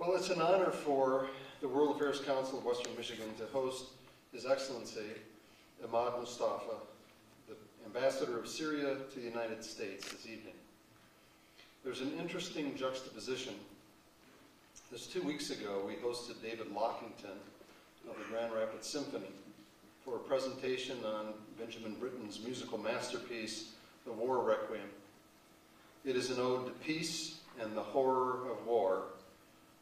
Well, it's an honor for the World Affairs Council of Western Michigan to host His Excellency Ahmad Moustapha, the Ambassador of Syria to the United States, this evening. There's an interesting juxtaposition. Just 2 weeks ago, we hosted David Lockington of the Grand Rapids Symphony for a presentation on Benjamin Britten's musical masterpiece, The War Requiem. It is an ode to peace and the horror of war.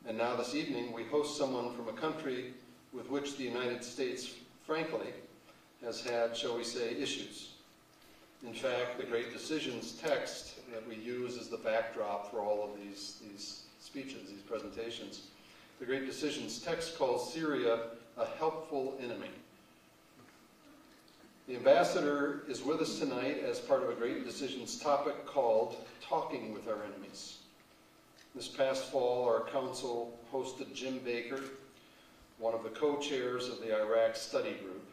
And now this evening, we host someone from a country with which the United States, frankly, has had, shall we say, issues. In fact, the Great Decisions text that we use as the backdrop for all of these speeches, these presentations, the Great Decisions text calls Syria a helpful enemy. The ambassador is with us tonight as part of a Great Decisions topic called Talking with Our Enemies. This past fall, our council hosted Jim Baker, one of the co-chairs of the Iraq Study Group,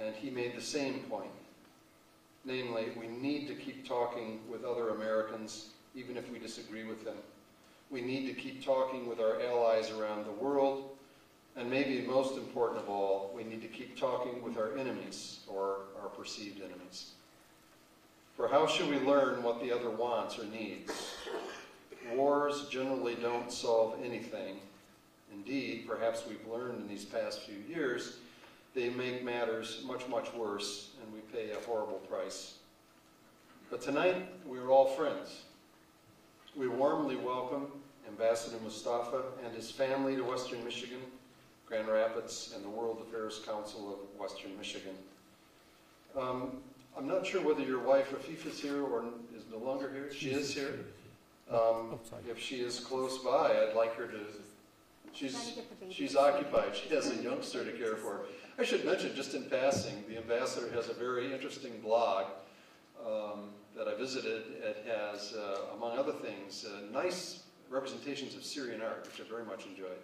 and he made the same point. Namely, we need to keep talking with other Americans, even if we disagree with them. We need to keep talking with our allies around the world, and maybe most important of all, we need to keep talking with our enemies, or our perceived enemies. For how should we learn what the other wants or needs? Wars generally don't solve anything. Indeed, perhaps we've learned in these past few years, they make matters much, much worse, and we pay a horrible price. But tonight, we're all friends. We warmly welcome Ambassador Moustapha and his family to Western Michigan, Grand Rapids, and the World Affairs Council of Western Michigan. I'm not sure whether your wife, Rafif, is here or is no longer here. She is here. If she is close by, I'd like her to, she's occupied. She has a youngster to care for. I should mention, just in passing, the ambassador has a very interesting blog that I visited. It has, among other things, nice representations of Syrian art, which I very much enjoyed.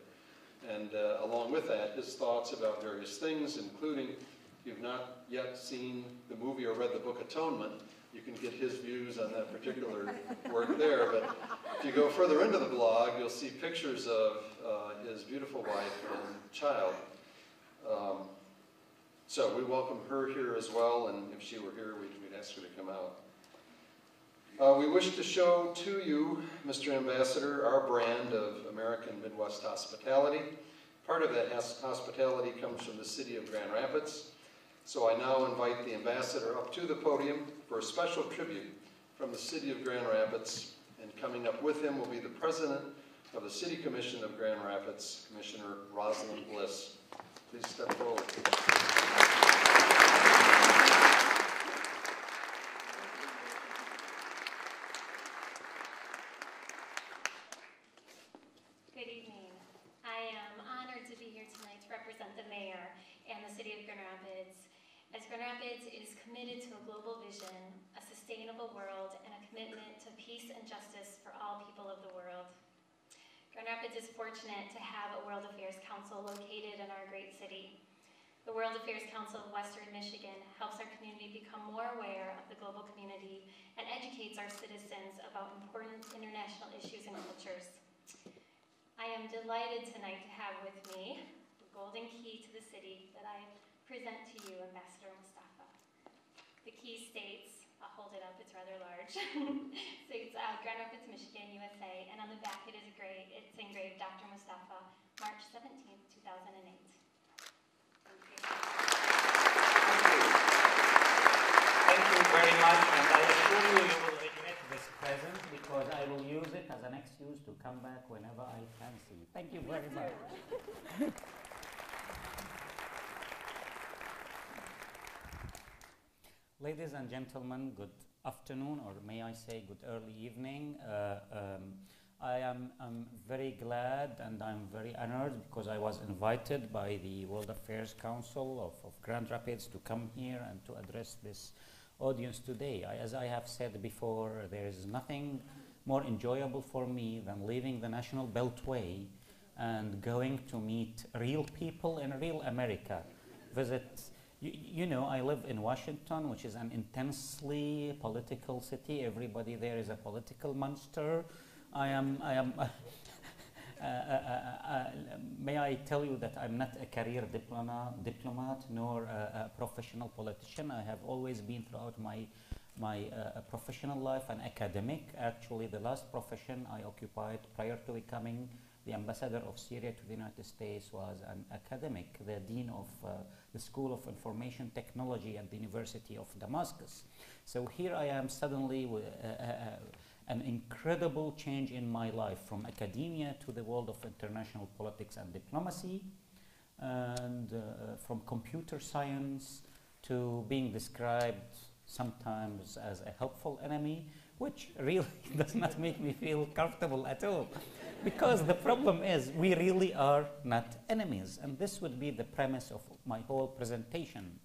And along with that, his thoughts about various things, including, if you've not yet seen the movie or read the book Atonement, you can get his views on that particular work there. But if you go further into the blog, you'll see pictures of his beautiful wife and child. So we welcome her here as well, and if she were here, we'd ask her to come out. We wish to show to you, Mr. Ambassador, our brand of American Midwest hospitality. Part of that hospitality comes from the city of Grand Rapids. So I now invite the ambassador up to the podium for a special tribute from the city of Grand Rapids. And coming up with him will be the president of the City Commission of Grand Rapids, Commissioner Rosalind Bliss. Please step forward. Good evening. I am honored to be here tonight to represent the mayor and the city of Grand Rapids. As Grand Rapids is committed to a global vision, a sustainable world, and a commitment to peace and justice for all people of the world. Grand Rapids is fortunate to have a World Affairs Council located in our great city. The World Affairs Council of Western Michigan helps our community become more aware of the global community and educates our citizens about important international issues and cultures. I am delighted tonight to have with me the golden key to the city that I present to you, Ambassador Moustapha. The key states, I'll hold it up, it's rather large, states Grand Rapids, Michigan, USA, and on the back it's engraved Dr. Moustapha, March 17th, 2008. Thank you. Thank you very much, and I assure you you will regret this present because I will use it as an excuse to come back whenever I fancy. Thank you very much. Ladies and gentlemen, good afternoon, or may I say good early evening. I'm very glad and I'm very honored because I was invited by the World Affairs Council of Grand Rapids to come here and to address this audience today. As I have said before, there is nothing more enjoyable for me than leaving the National Beltway and going to meet real people in real America. Visit. You know, I live in Washington, which is an intensely political city. Everybody there is a political monster. may I tell you that I'm not a career diplomat nor a professional politician. I have always been throughout my professional life an academic. Actually, the last profession I occupied prior to becoming the ambassador of Syria to the United States was an academic, the dean of the School of Information Technology at the University of Damascus. So here I am suddenly with an incredible change in my life, from academia to the world of international politics and diplomacy, and from computer science to being described sometimes as a helpful enemy, which really does not make me feel comfortable at all. Because the problem is, we really are not enemies, and this would be the premise of my whole presentation.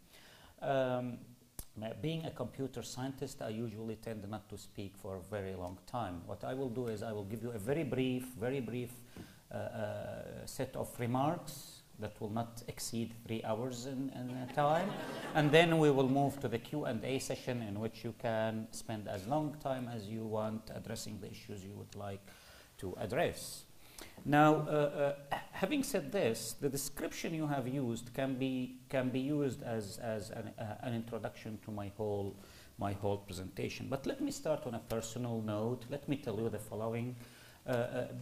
Being a computer scientist, I usually tend not to speak for a very long time. What I will do is I will give you a very brief set of remarks that will not exceed 3 hours in time. And then we will move to the Q&A session, in which you can spend as long time as you want addressing the issues you would like to address. Now, having said this, the description you have used can be used as an introduction to my whole presentation. But let me start on a personal note. Let me tell you the following: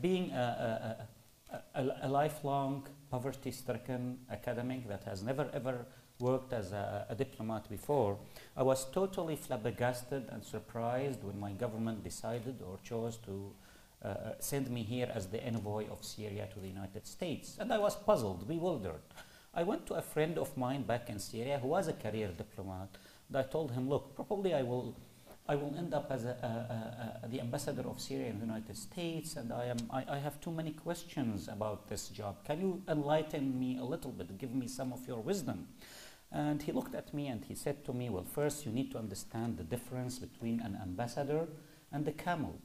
being a lifelong poverty-stricken academic that has never ever worked as a diplomat before, I was totally flabbergasted and surprised when my government decided or chose to send me here as the envoy of Syria to the United States. And I was puzzled, bewildered. I went to a friend of mine back in Syria who was a career diplomat, and I told him, look, probably I will end up as the ambassador of Syria in the United States, and I have too many questions about this job. Can you enlighten me a little bit, give me some of your wisdom? And he looked at me and he said to me, well, first you need to understand the difference between an ambassador and a camel.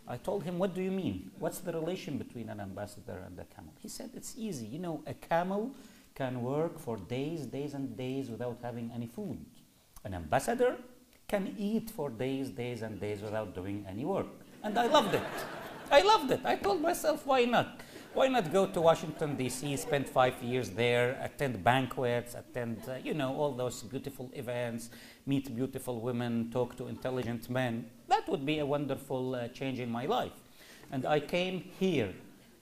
I told him, what do you mean? What's the relation between an ambassador and a camel? He said, it's easy. You know, a camel can work for days and days without having any food. An ambassador can eat for days and days without doing any work. And I loved it. I loved it. I told myself, why not? Why not go to Washington, D.C., spend 5 years there, attend banquets, attend, all those beautiful events, meet beautiful women, talk to intelligent men. That would be a wonderful change in my life. And I came here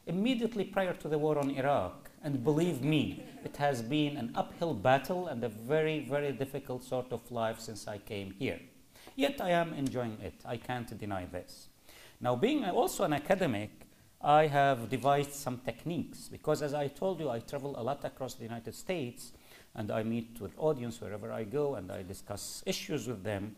immediately prior to the war on Iraq. And believe me, it has been an uphill battle and a very, very difficult sort of life since I came here. Yet I am enjoying it. I can't deny this. Now, being also an academic, I have devised some techniques, because as I told you, I travel a lot across the United States, and I meet with audience wherever I go, and I discuss issues with them.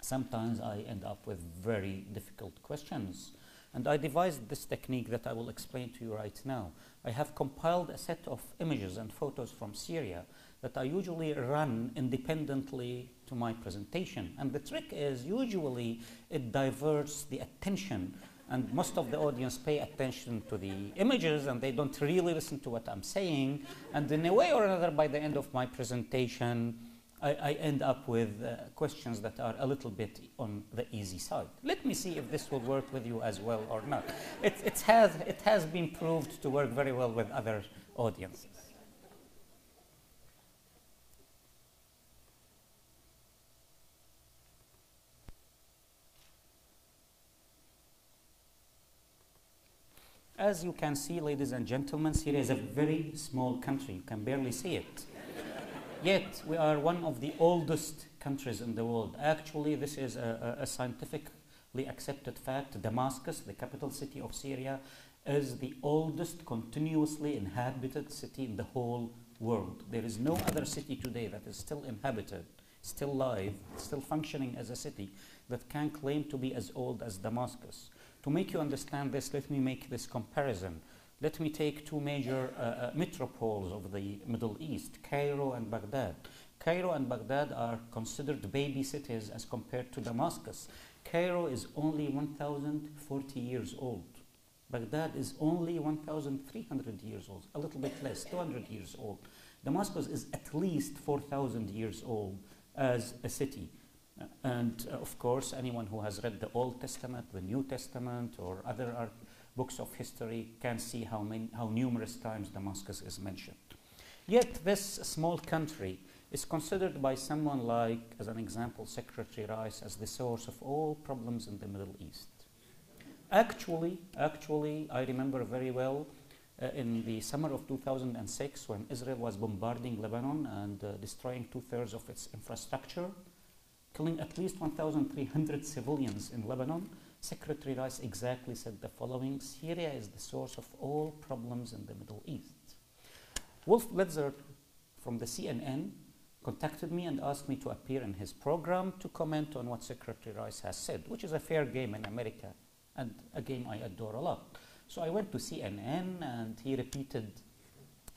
Sometimes I end up with very difficult questions. And I devised this technique that I will explain to you right now. I have compiled a set of images and photos from Syria that I usually run independently to my presentation. And the trick is, usually it diverts the attention, and most of the audience pay attention to the images and they don't really listen to what I'm saying. And in a way or another, by the end of my presentation, I end up with questions that are a little bit on the easy side. Let me see if this will work with you as well or not. It has been proved to work very well with other audiences. As you can see, ladies and gentlemen, Syria is a very small country. You can barely see it. Yet, we are one of the oldest countries in the world. Actually, this is a scientifically accepted fact. Damascus, the capital city of Syria, is the oldest continuously inhabited city in the whole world. There is no other city today that is still inhabited, still live, still functioning as a city, that can claim to be as old as Damascus. To make you understand this, let me make this comparison. Let me take two major metropoles of the Middle East, Cairo and Baghdad. Cairo and Baghdad are considered baby cities as compared to Damascus. Cairo is only 1,040 years old. Baghdad is only 1,300 years old, a little bit less, 200 years old. Damascus is at least 4,000 years old as a city. And of course, anyone who has read the Old Testament, the New Testament, or other books of history can see how numerous times Damascus is mentioned. Yet this small country is considered by someone like, as an example, Secretary Rice, as the source of all problems in the Middle East. Actually, I remember very well in the summer of 2006 when Israel was bombarding Lebanon and destroying 2/3 of its infrastructure, killing at least 1,300 civilians in Lebanon, Secretary Rice exactly said the following: Syria is the source of all problems in the Middle East. Wolf Blitzer from the CNN contacted me and asked me to appear in his program to comment on what Secretary Rice has said, which is a fair game in America, and a game I adore a lot. So I went to CNN and he repeated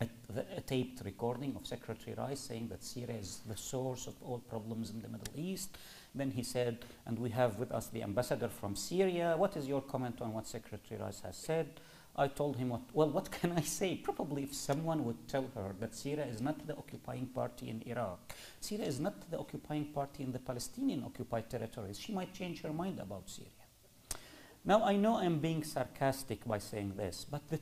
a taped recording of Secretary Rice saying that Syria is the source of all problems in the Middle East. Then he said, and we have with us the ambassador from Syria, what is your comment on what Secretary Rice has said? I told him, what can I say? Probably if someone would tell her that Syria is not the occupying party in Iraq, Syria is not the occupying party in the Palestinian occupied territories, she might change her mind about Syria. Now, I know I'm being sarcastic by saying this, but the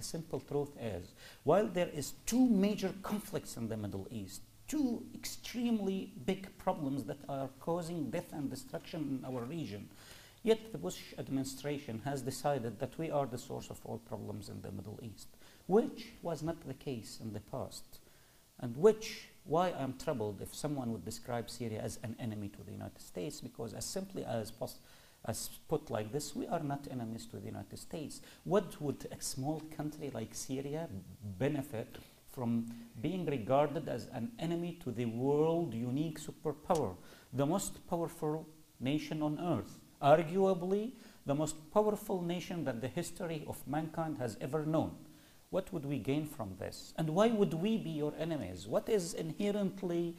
simple truth is, while there is two major conflicts in the Middle East, two extremely big problems that are causing death and destruction in our region, yet the Bush administration has decided that we are the source of all problems in the Middle East, which was not the case in the past, and why I'm troubled if someone would describe Syria as an enemy to the United States, because as simply as put like this, we are not enemies to the United States. What would a small country like Syria benefit from being regarded as an enemy to the world unique superpower, the most powerful nation on earth, arguably the most powerful nation that the history of mankind has ever known? What would we gain from this? And why would we be your enemies? What is inherently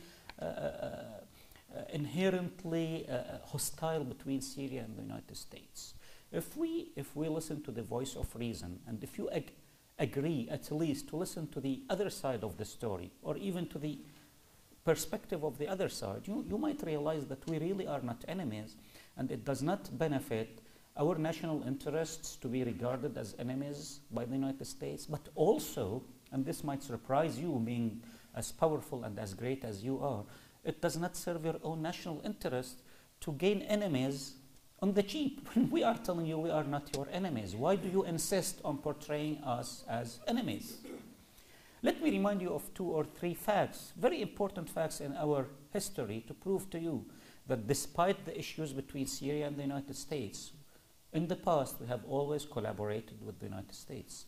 hostile between Syria and the United States? If we listen to the voice of reason, and if you agree at least to listen to the other side of the story, or even to the perspective of the other side, you might realize that we really are not enemies, and it does not benefit our national interests to be regarded as enemies by the United States, but also, and this might surprise you being as powerful and as great as you are, it does not serve your own national interest to gain enemies on the cheap. We are telling you we are not your enemies. Why do you insist on portraying us as enemies? Let me remind you of 2 or 3 facts, very important facts in our history, to prove to you that despite the issues between Syria and the United States, in the past we have always collaborated with the United States.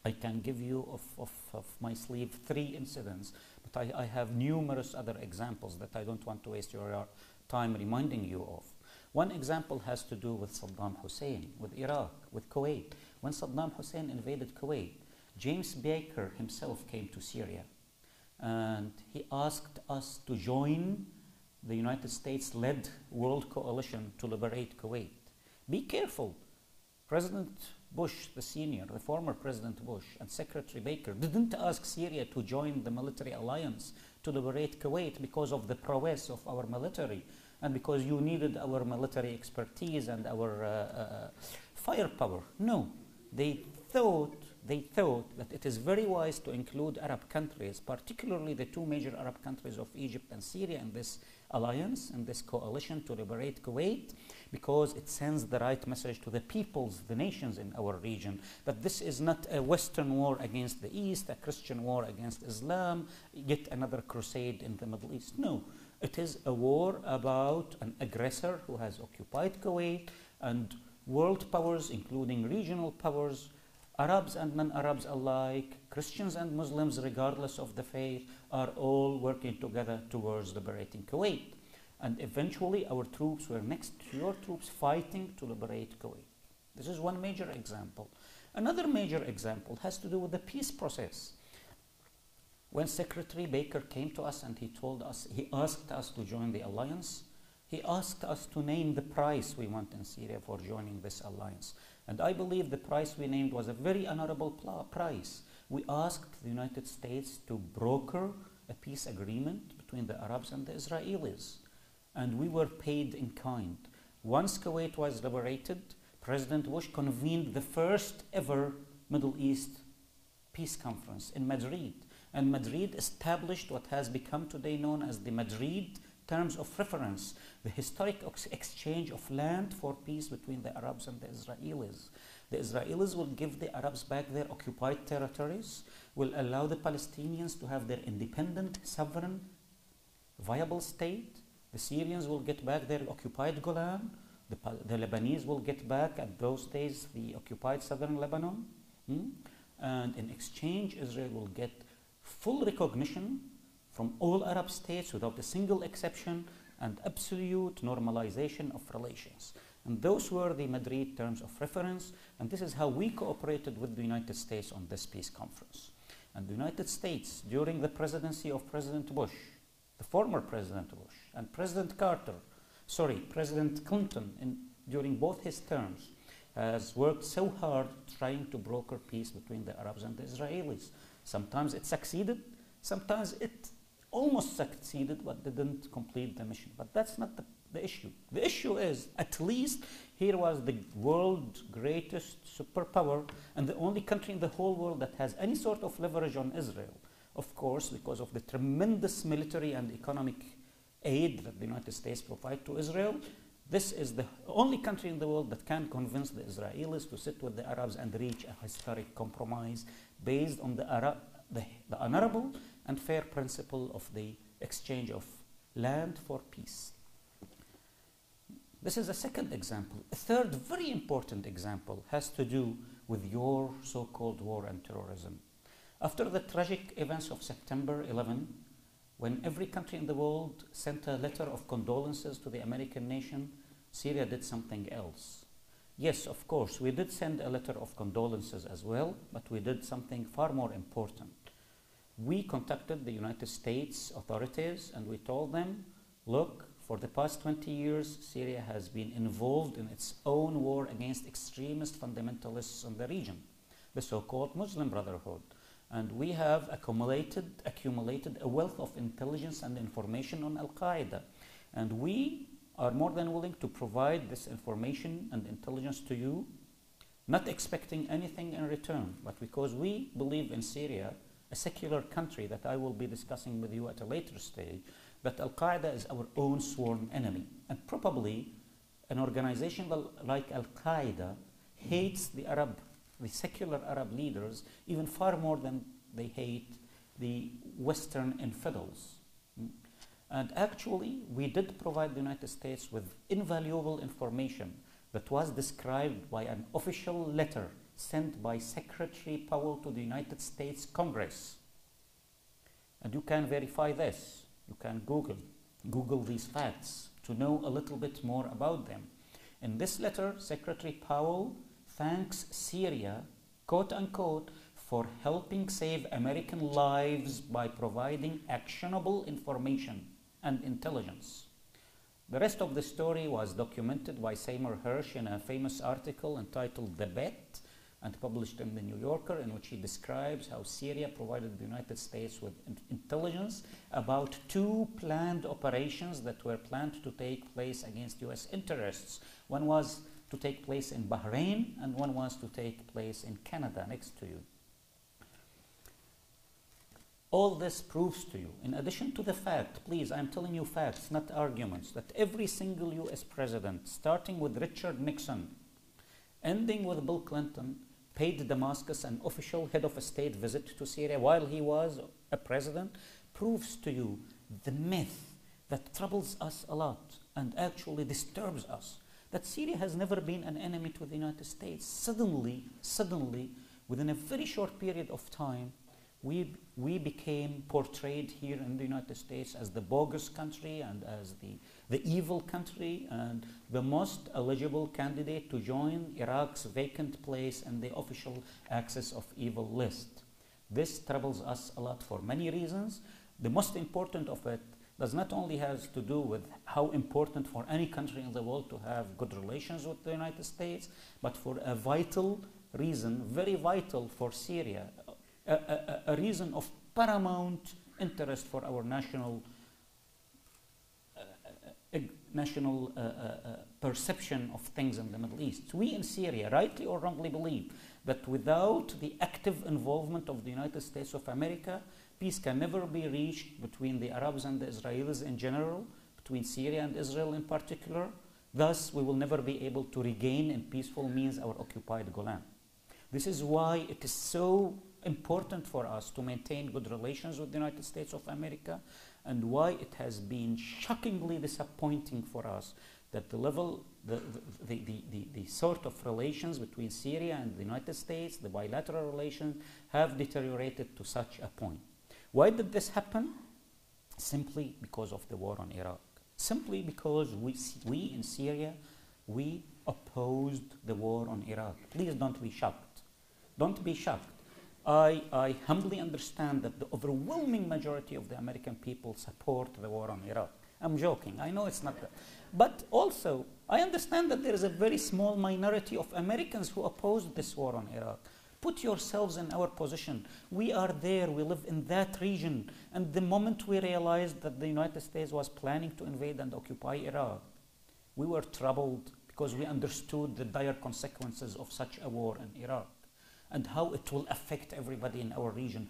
I can give you of my sleeve 3 incidents, but I have numerous other examples that I don't want to waste your time reminding you of. One example has to do with Saddam Hussein, with Iraq, with Kuwait. When Saddam Hussein invaded Kuwait, James Baker himself came to Syria and he asked us to join the United States-led world coalition to liberate Kuwait. Be careful. President Bush, the senior, the former President Bush, and Secretary Baker didn't ask Syria to join the military alliance to liberate Kuwait because of the prowess of our military and because you needed our military expertise and our firepower. No, they thought that it is very wise to include Arab countries, particularly the 2 major Arab countries of Egypt and Syria, in this alliance, in this coalition to liberate Kuwait, because it sends the right message to the peoples, the nations in our region, that this is not a Western war against the East, a Christian war against Islam, yet another crusade in the Middle East. No, it is a war about an aggressor who has occupied Kuwait, and world powers, including regional powers, Arabs and non-Arabs alike, Christians and Muslims regardless of the faith, are all working together towards liberating Kuwait. And eventually our troops were next to your troops fighting to liberate Kuwait. This is one major example. Another major example has to do with the peace process. When Secretary Baker came to us and he asked us to join the alliance, he asked us to name the price we want in Syria for joining this alliance. And I believe the price we named was a very honorable price. We asked the United States to broker a peace agreement between the Arabs and the Israelis. And we were paid in kind. Once Kuwait was liberated, President Bush convened the first ever Middle East peace conference in Madrid. And Madrid established what has become today known as the Madrid Terms of Reference, the historic exchange of land for peace between the Arabs and the Israelis. The Israelis will give the Arabs back their occupied territories, will allow the Palestinians to have their independent, sovereign, viable state. The Syrians will get back their occupied Golan. The Lebanese will get back, at those days, the occupied southern Lebanon. And in exchange, Israel will get full recognition from all Arab states without a single exception and absolute normalization of relations. And those were the Madrid Terms of Reference, and this is how we cooperated with the United States on this peace conference. And the United States, during the presidency of President Bush, the former President Bush, and President Clinton, during both his terms, has worked so hard trying to broker peace between the Arabs and the Israelis. Sometimes it succeeded, sometimes it almost succeeded but didn't complete the mission. But that's not the issue. The issue is, at least here was the world's greatest superpower and the only country in the whole world that has any sort of leverage on Israel. Of course, because of the tremendous military and economic aid that the United States provide to Israel, this is the only country in the world that can convince the Israelis to sit with the Arabs and reach a historic compromise based on the honorable and fair principle of the exchange of land for peace. This is a second example. A third very important example has to do with your so-called war on terrorism. After the tragic events of September 11, when every country in the world sent a letter of condolences to the American nation, Syria did something else. Yes, of course, we did send a letter of condolences as well, but we did something far more important. We contacted the United States authorities and we told them, look, for the past 20 years, Syria has been involved in its own war against extremist fundamentalists in the region, the so-called Muslim Brotherhood. And we have accumulated a wealth of intelligence and information on Al-Qaeda. And we are more than willing to provide this information and intelligence to you, not expecting anything in return, but because we believe in Syria, a secular country that I will be discussing with you at a later stage, that Al-Qaeda is our own sworn enemy. And probably an organization like Al-Qaeda hates the secular Arab leaders even far more than they hate the Western infidels. And actually, we did provide the United States with invaluable information that was described by an official letter sent by Secretary Powell to the United States Congress. And you can verify this. You can Google these facts to know a little bit more about them. In this letter, Secretary Powell thanks Syria, quote unquote, for helping save American lives by providing actionable information and intelligence. The rest of the story was documented by Seymour Hersh in a famous article entitled The Bet and published in the New Yorker, in which he describes how Syria provided the United States with intelligence about 2 planned operations that were planned to take place against US interests. One was to take place in Bahrain and one was to take place in Canada, next to you. All this proves to you, in addition to the fact, please, I'm telling you facts, not arguments, that every single US president, starting with Richard Nixon, ending with Bill Clinton, paid Damascus an official head of a state visit to Syria while he was a president, proves to you the myth that troubles us a lot and actually disturbs us, that Syria has never been an enemy to the United States. Suddenly, within a very short period of time, we became portrayed here in the United States as the bogus country and as the evil country and the most eligible candidate to join Iraq's vacant place in the official Axis of Evil list. This troubles us a lot for many reasons. The most important of it does not only has to do with how important for any country in the world to have good relations with the United States, but for a vital reason, very vital for Syria, a reason of paramount interest for our national perception of things in the Middle East. We in Syria, rightly or wrongly, believe that without the active involvement of the United States of America, peace can never be reached between the Arabs and the Israelis in general, between Syria and Israel in particular. Thus, we will never be able to regain in peaceful means our occupied Golan. This is why it is so important for us to maintain good relations with the United States of America, and why it has been shockingly disappointing for us that the sort of relations between Syria and the United States, the bilateral relations, have deteriorated to such a point. Why did this happen? Simply because of the war on Iraq. Simply because we in Syria, we opposed the war on Iraq. Please don't be shocked. Don't be shocked. I humbly understand that the overwhelming majority of the American people support the war on Iraq. I'm joking. I know it's not that. But also, I understand that there is a very small minority of Americans who oppose this war on Iraq. Put yourselves in our position. We are there. We live in that region. And the moment we realized that the United States was planning to invade and occupy Iraq, we were troubled because we understood the dire consequences of such a war in Iraq and how it will affect everybody in our region.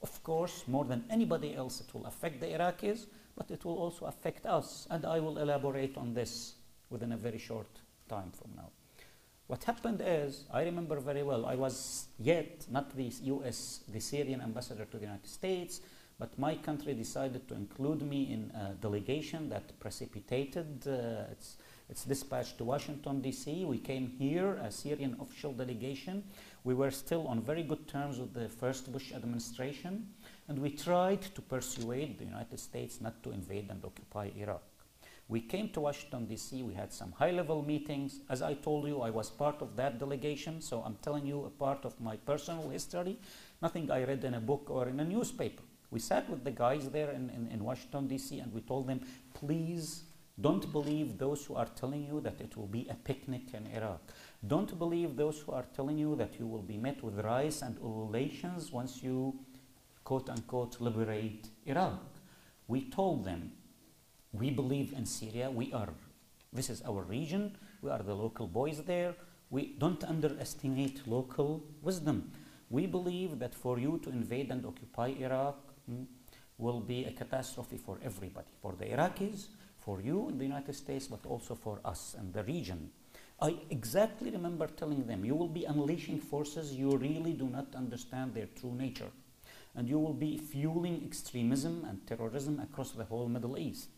Of course, more than anybody else, it will affect the Iraqis, but it will also affect us. And I will elaborate on this within a very short time from now. What happened is, I remember very well, I was yet not the the Syrian ambassador to the United States, but my country decided to include me in a delegation that precipitated its dispatch to Washington, D.C. We came here, a Syrian official delegation. We were still on very good terms with the first Bush administration, and we tried to persuade the United States not to invade and occupy Iraq. We came to Washington, D.C. We had some high-level meetings. As I told you, I was part of that delegation, so I'm telling you a part of my personal history, nothing I read in a book or in a newspaper. We sat with the guys there in Washington, D.C., and we told them, please don't believe those who are telling you that it will be a picnic in Iraq. Don't believe those who are telling you that you will be met with rice and ululations once you, quote-unquote, liberate Iraq. We told them, we believe in Syria. This is our region. We are the local boys there. We don't underestimate local wisdom. We believe that for you to invade and occupy Iraq will be a catastrophe for everybody, for the Iraqis, for you in the United States, but also for us and the region. I exactly remember telling them, you will be unleashing forces you really do not understand their true nature. And you will be fueling extremism and terrorism across the whole Middle East.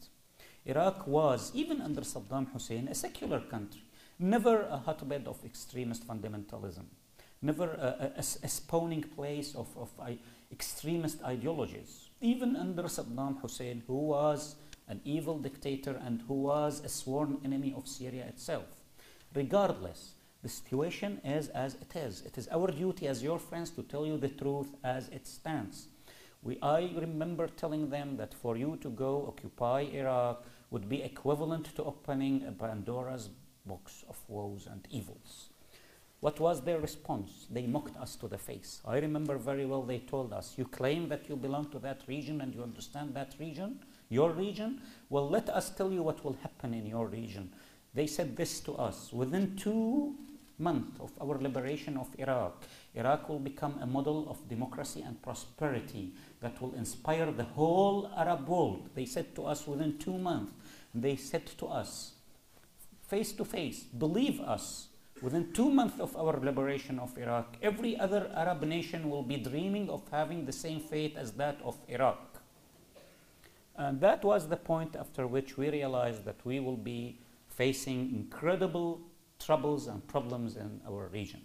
Iraq was, even under Saddam Hussein, a secular country, never a hotbed of extremist fundamentalism, never a spawning place of extremist ideologies. Even under Saddam Hussein, who was an evil dictator and who was a sworn enemy of Syria itself. Regardless, the situation is as it is. It is our duty as your friends to tell you the truth as it stands. I remember telling them that for you to go occupy Iraq would be equivalent to opening a Pandora's box of woes and evils. What was their response? They mocked us to the face. I remember very well they told us, you claim that you belong to that region and you understand that region, your region? Well, let us tell you what will happen in your region. They said this to us, within 2 months of our liberation of Iraq, Iraq will become a model of democracy and prosperity that will inspire the whole Arab world. They said to us within 2 months, they said to us, face to face, believe us, within 2 months of our liberation of Iraq, every other Arab nation will be dreaming of having the same fate as that of Iraq. And that was the point after which we realized that we will be facing incredible troubles and problems in our region.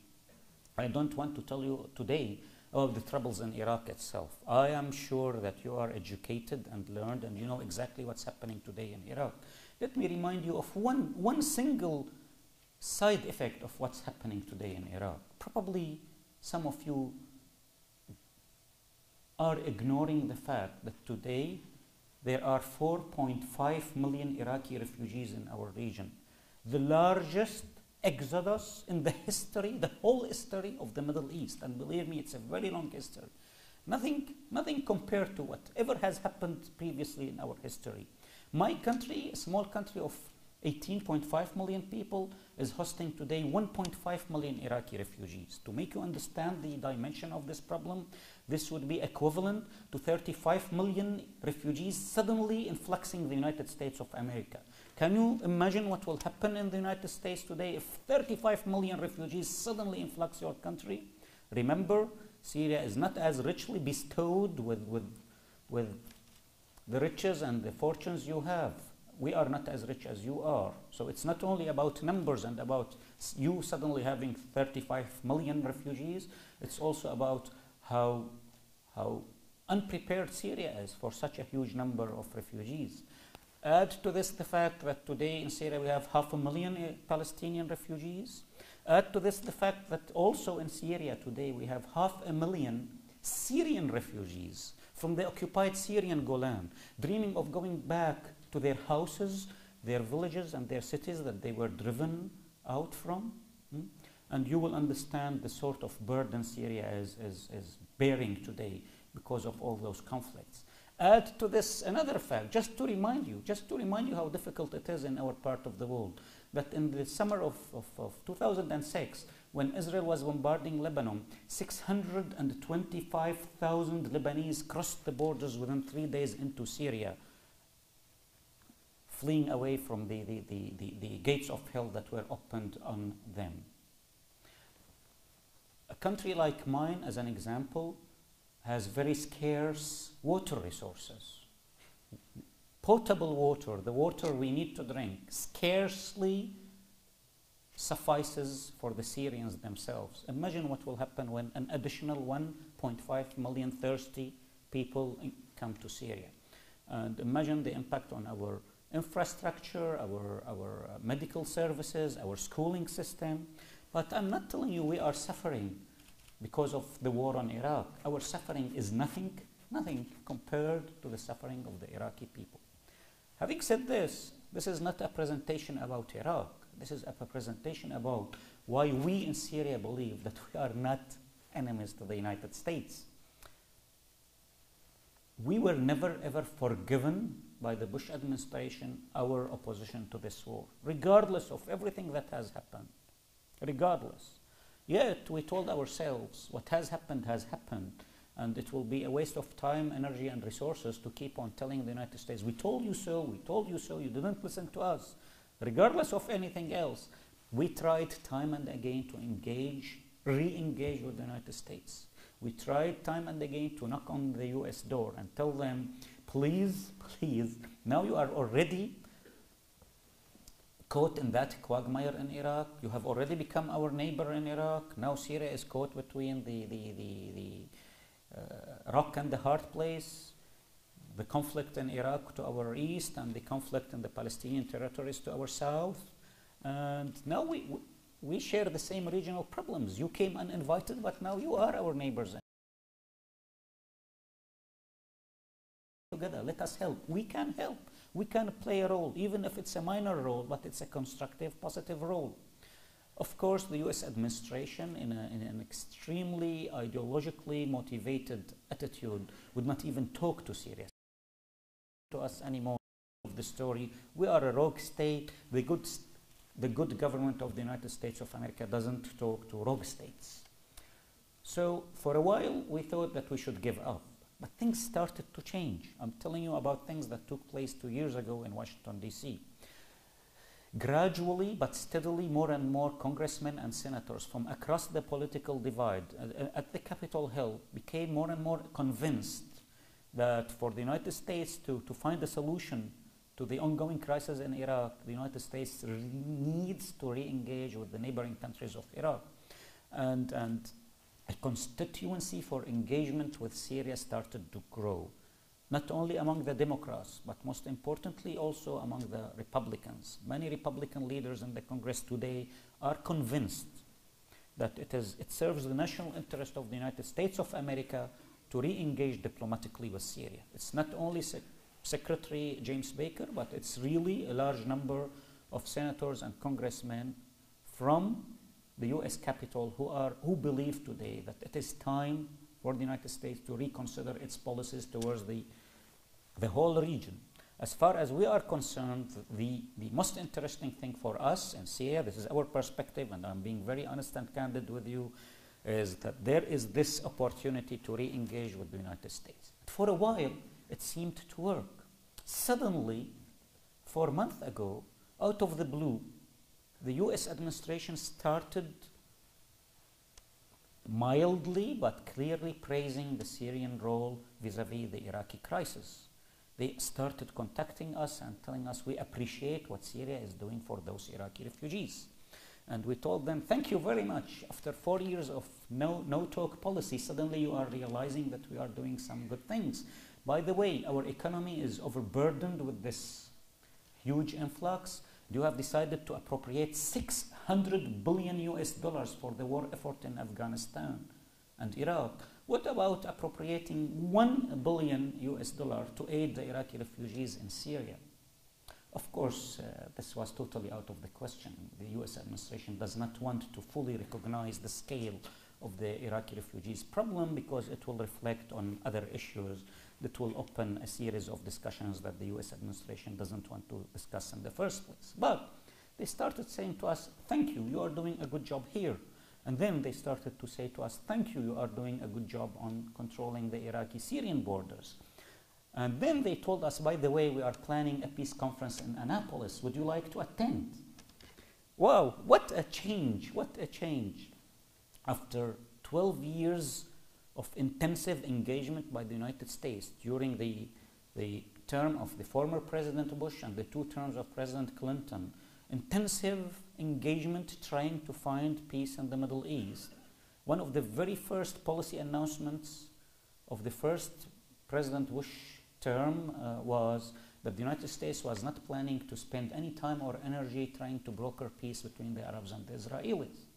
I don't want to tell you today about the troubles in Iraq itself. I am sure that you are educated and learned and you know exactly what's happening today in Iraq. Let me remind you of one single side effect of what's happening today in Iraq. Probably some of you are ignoring the fact that today there are 4.5 million Iraqi refugees in our region. The largest exodus in the history, the whole history of the Middle East. And believe me, it's a very long history. Nothing compared to whatever has happened previously in our history. My country, a small country of 18.5 million people is hosting today 1.5 million Iraqi refugees. To make you understand the dimension of this problem, this would be equivalent to 35 million refugees suddenly influxing the United States of America. Can you imagine what will happen in the United States today if 35 million refugees suddenly influx your country? Remember, Syria is not as richly bestowed with the riches and the fortunes you have. We are not as rich as you are. So it's not only about numbers and about you suddenly having 35 million refugees, it's also about how unprepared Syria is for such a huge number of refugees. Add to this the fact that today in Syria we have 500,000 Palestinian refugees. Add to this the fact that also in Syria today we have 500,000 Syrian refugees from the occupied Syrian Golan, dreaming of going back to their houses, their villages and their cities that they were driven out from. And you will understand the sort of burden Syria is bearing today because of all those conflicts. Add to this another fact, just to remind you how difficult it is in our part of the world, that in the summer of 2006, when Israel was bombarding Lebanon, 625,000 Lebanese crossed the borders within 3 days into Syria, fleeing away from the gates of hell that were opened on them. A country like mine, as an example, has very scarce water resources. Potable water, the water we need to drink, scarcely suffices for the Syrians themselves. Imagine what will happen when an additional 1.5 million thirsty people come to Syria. And imagine the impact on our infrastructure, our medical services, our schooling system. But I'm not telling you we are suffering because of the war on Iraq. Our suffering is nothing compared to the suffering of the Iraqi people. Having said this, this is not a presentation about Iraq. This is a presentation about why we in Syria believe that we are not enemies to the United States. We were never ever forgiven by the Bush administration our opposition to this war, regardless of everything that has happened. Regardless. Yet we told ourselves what has happened, and it will be a waste of time, energy, and resources to keep on telling the United States, we told you so, you didn't listen to us. Regardless of anything else, we tried time and again to re-engage with the United States. We tried time and again to knock on the US door and tell them, please, now you are already caught in that quagmire in Iraq. You have already become our neighbor in Iraq. Now Syria is caught between the rock and the hard place. The conflict in Iraq to our east and the conflict in the Palestinian territories to our south. And now we share the same regional problems. You came uninvited, but now you are our neighbors. Together, let us help. We can help. We can play a role, even if it's a minor role, but it's a constructive, positive role. Of course, the US administration, in an extremely ideologically motivated attitude, would not even talk to Syria, to us anymore of the story. We are a rogue state. The good government of the United States of America doesn't talk to rogue states. So for a while, we thought that we should give up. But things started to change. I'm telling you about things that took place 2 years ago in Washington, D.C. Gradually but steadily, more and more congressmen and senators from across the political divide at the Capitol Hill became more and more convinced that for the United States to find a solution to the ongoing crisis in Iraq, the United States needs to re-engage with the neighboring countries of Iraq. And a constituency for engagement with Syria started to grow, not only among the Democrats, but most importantly also among the Republicans. Many Republican leaders in the Congress today are convinced that it serves the national interest of the United States of America to re-engage diplomatically with Syria. It's not only Secretary James Baker, but it's really a large number of senators and congressmen from the US Capitol who believe today that it is time for the United States to reconsider its policies towards the whole region. As far as we are concerned, the most interesting thing for us in Syria, this is our perspective, and I'm being very honest and candid with you, is that there is this opportunity to re-engage with the United States. For a while, it seemed to work. Suddenly, 4 months ago, out of the blue, the US administration started mildly but clearly praising the Syrian role vis-a-vis the Iraqi crisis. They started contacting us and telling us we appreciate what Syria is doing for those Iraqi refugees. And we told them, thank you very much. After 4 years of no-talk policy, suddenly you are realizing that we are doing some good things. By the way, our economy is overburdened with this huge influx. You have decided to appropriate $600 billion for the war effort in Afghanistan and Iraq. What about appropriating $1 billion to aid the Iraqi refugees in Syria? Of course, this was totally out of the question. The US administration does not want to fully recognize the scale of the Iraqi refugees problem because it will reflect on other issues that will open a series of discussions that the US administration doesn't want to discuss in the first place. But they started saying to us, thank you, you are doing a good job here. And then they started to say to us, thank you, you are doing a good job on controlling the Iraqi-Syrian borders. And then they told us, by the way, we are planning a peace conference in Annapolis. Would you like to attend? Wow, what a change, what a change. After 12 years of intensive engagement by the United States during the term of the former President Bush and the 2 terms of President Clinton, intensive engagement trying to find peace in the Middle East. One of the very first policy announcements of the first President Bush term was that the United States was not planning to spend any time or energy trying to broker peace between the Arabs and the Israelis.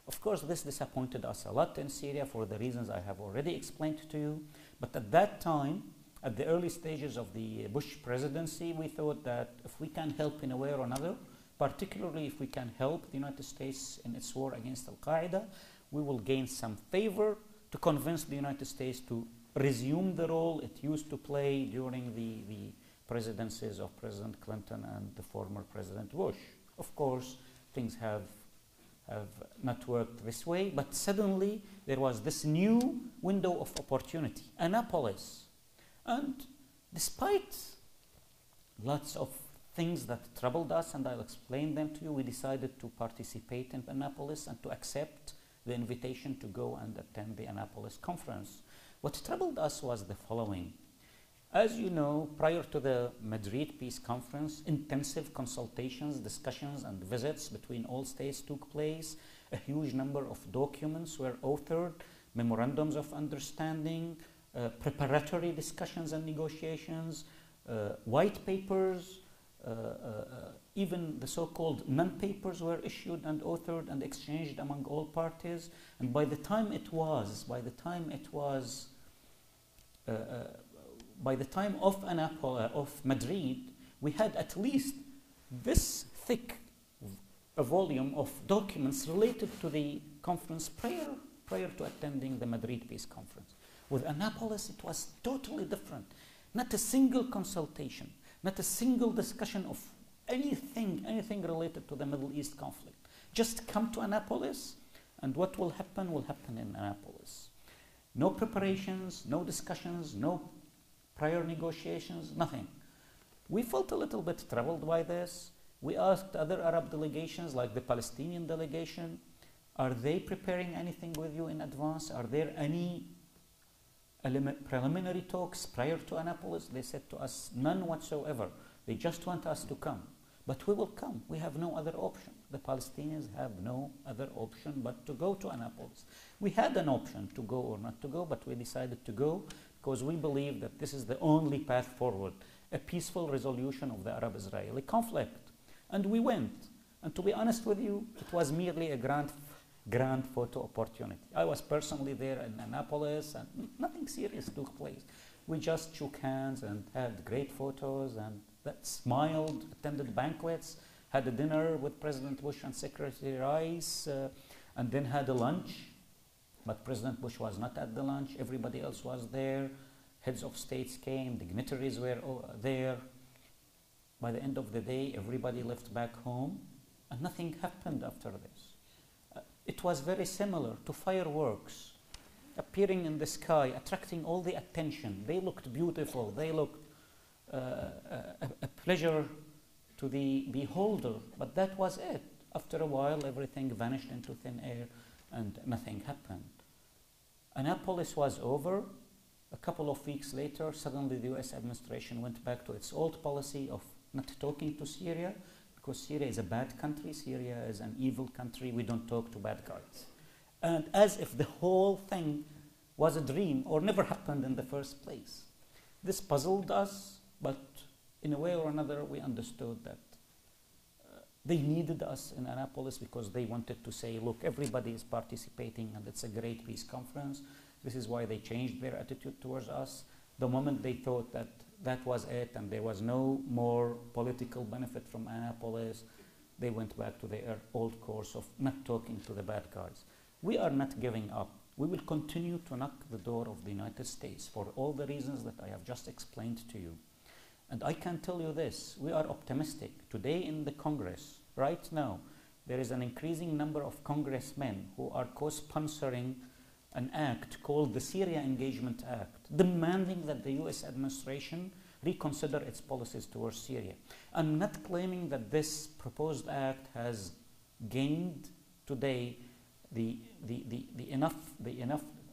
Of course, this disappointed us a lot in Syria for the reasons I have already explained to you. But at that time, at the early stages of the Bush presidency, we thought that if we can help in a way or another, particularly if we can help the United States in its war against Al-Qaeda, we will gain some favor to convince the United States to resume the role it used to play during the presidencies of President Clinton and the former President Bush. Of course, things have not worked this way, but suddenly there was this new window of opportunity, Annapolis. And despite lots of things that troubled us, and I'll explain them to you, we decided to participate in Annapolis and to accept the invitation to go and attend the Annapolis conference. What troubled us was the following. As you know, prior to the Madrid Peace Conference, intensive consultations, discussions, and visits between all states took place. A huge number of documents were authored, memorandums of understanding, preparatory discussions and negotiations, white papers, even the so-called non-papers were issued and authored and exchanged among all parties. And by the time of Madrid, we had at least this thick a volume of documents related to the conference prior to attending the Madrid Peace Conference. With Annapolis, it was totally different. Not a single consultation, not a single discussion of anything related to the Middle East conflict. Just come to Annapolis, and what will happen in Annapolis. No preparations, no discussions, no prior negotiations, nothing. We felt a little bit troubled by this. We asked other Arab delegations, like the Palestinian delegation, are they preparing anything with you in advance? Are there any preliminary talks prior to Annapolis? They said to us, none whatsoever. They just want us to come. But we will come. We have no other option. The Palestinians have no other option but to go to Annapolis. We had an option to go or not to go, but we decided to go because we believe that this is the only path forward, a peaceful resolution of the Arab-Israeli conflict. And we went. And to be honest with you, it was merely a grand photo opportunity. I was personally there in Annapolis and nothing serious took place. We just shook hands and had great photos and smiled, attended banquets, had a dinner with President Bush and Secretary Rice, and then had a lunch. But President Bush was not at the lunch. Everybody else was there. Heads of states came, dignitaries were there. By the end of the day, everybody left back home, and nothing happened after this. It was very similar to fireworks appearing in the sky, attracting all the attention. They looked beautiful. They looked a pleasure to the beholder, but that was it. After a while, everything vanished into thin air, and nothing happened. Annapolis was over. A couple of weeks later, suddenly the US administration went back to its old policy of not talking to Syria, because Syria is a bad country. Syria is an evil country. We don't talk to bad guys. And as if the whole thing was a dream or never happened in the first place. This puzzled us, but in a way or another, we understood that they needed us in Annapolis because they wanted to say, look, everybody is participating and it's a great peace conference. This is why they changed their attitude towards us. The moment they thought that that was it and there was no more political benefit from Annapolis, they went back to their old course of not talking to the bad guys. We are not giving up. We will continue to knock the door of the United States for all the reasons that I have just explained to you. And I can tell you this, we are optimistic. Today in the Congress, right now, there is an increasing number of congressmen who are co-sponsoring an act called the Syria Engagement Act, demanding that the US administration reconsider its policies towards Syria. I'm not claiming that this proposed act has gained today the enough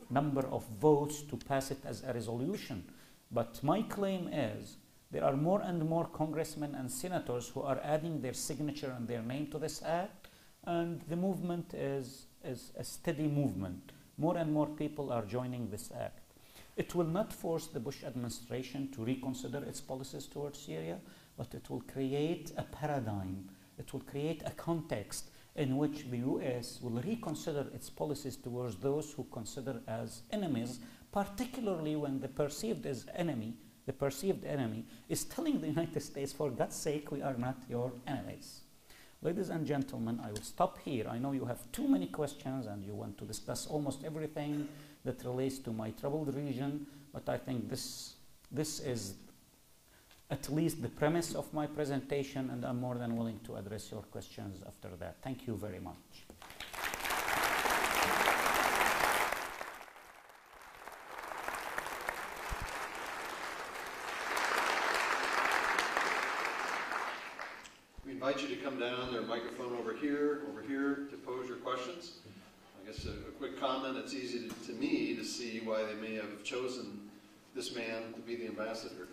number of votes to pass it as a resolution. But my claim is there are more and more congressmen and senators who are adding their signature and their name to this act, and the movement is a steady movement. More and more people are joining this act. It will not force the Bush administration to reconsider its policies towards Syria, but it will create a paradigm. It will create a context in which the US will reconsider its policies towards those who consider as enemies, particularly when the perceived enemy is telling the United States, for God's sake, we are not your enemies. Ladies and gentlemen, I will stop here. I know you have too many questions and you want to discuss almost everything that relates to my troubled region, but I think this is at least the premise of my presentation, and I'm more than willing to address your questions after that. Thank you very much. We invite you to come down. There's a microphone over here, to pose your questions. I guess a quick comment, it's easy to me to see why they may have chosen this man to be the ambassador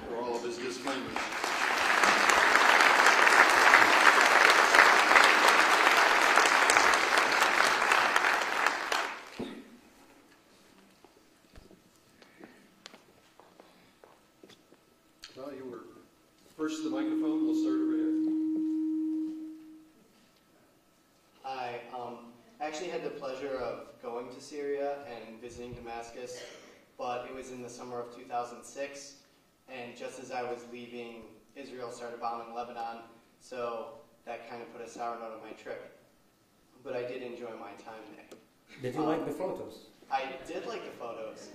for all of his disclaimers. Well, you were first to the microphone. We'll start over here. I actually had the pleasure of going to Syria and visiting Damascus, but it was in the summer of 2006, and just as I was leaving, Israel started bombing Lebanon, so that kind of put a sour note on my trip. But I did enjoy my time there. Did you like the photos? I did like the photos.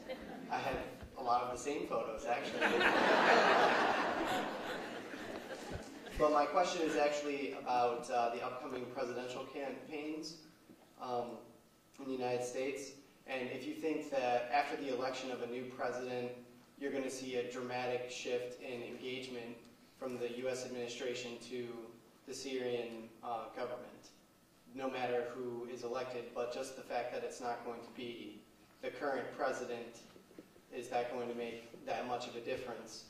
I had a lot of the same photos, actually. But my question is actually about the upcoming presidential campaigns in the United States. And if you think that after the election of a new president, you're going to see a dramatic shift in engagement from the U.S. administration to the Syrian government, no matter who is elected, but just the fact that it's not going to be the current president, is that going to make that much of a difference?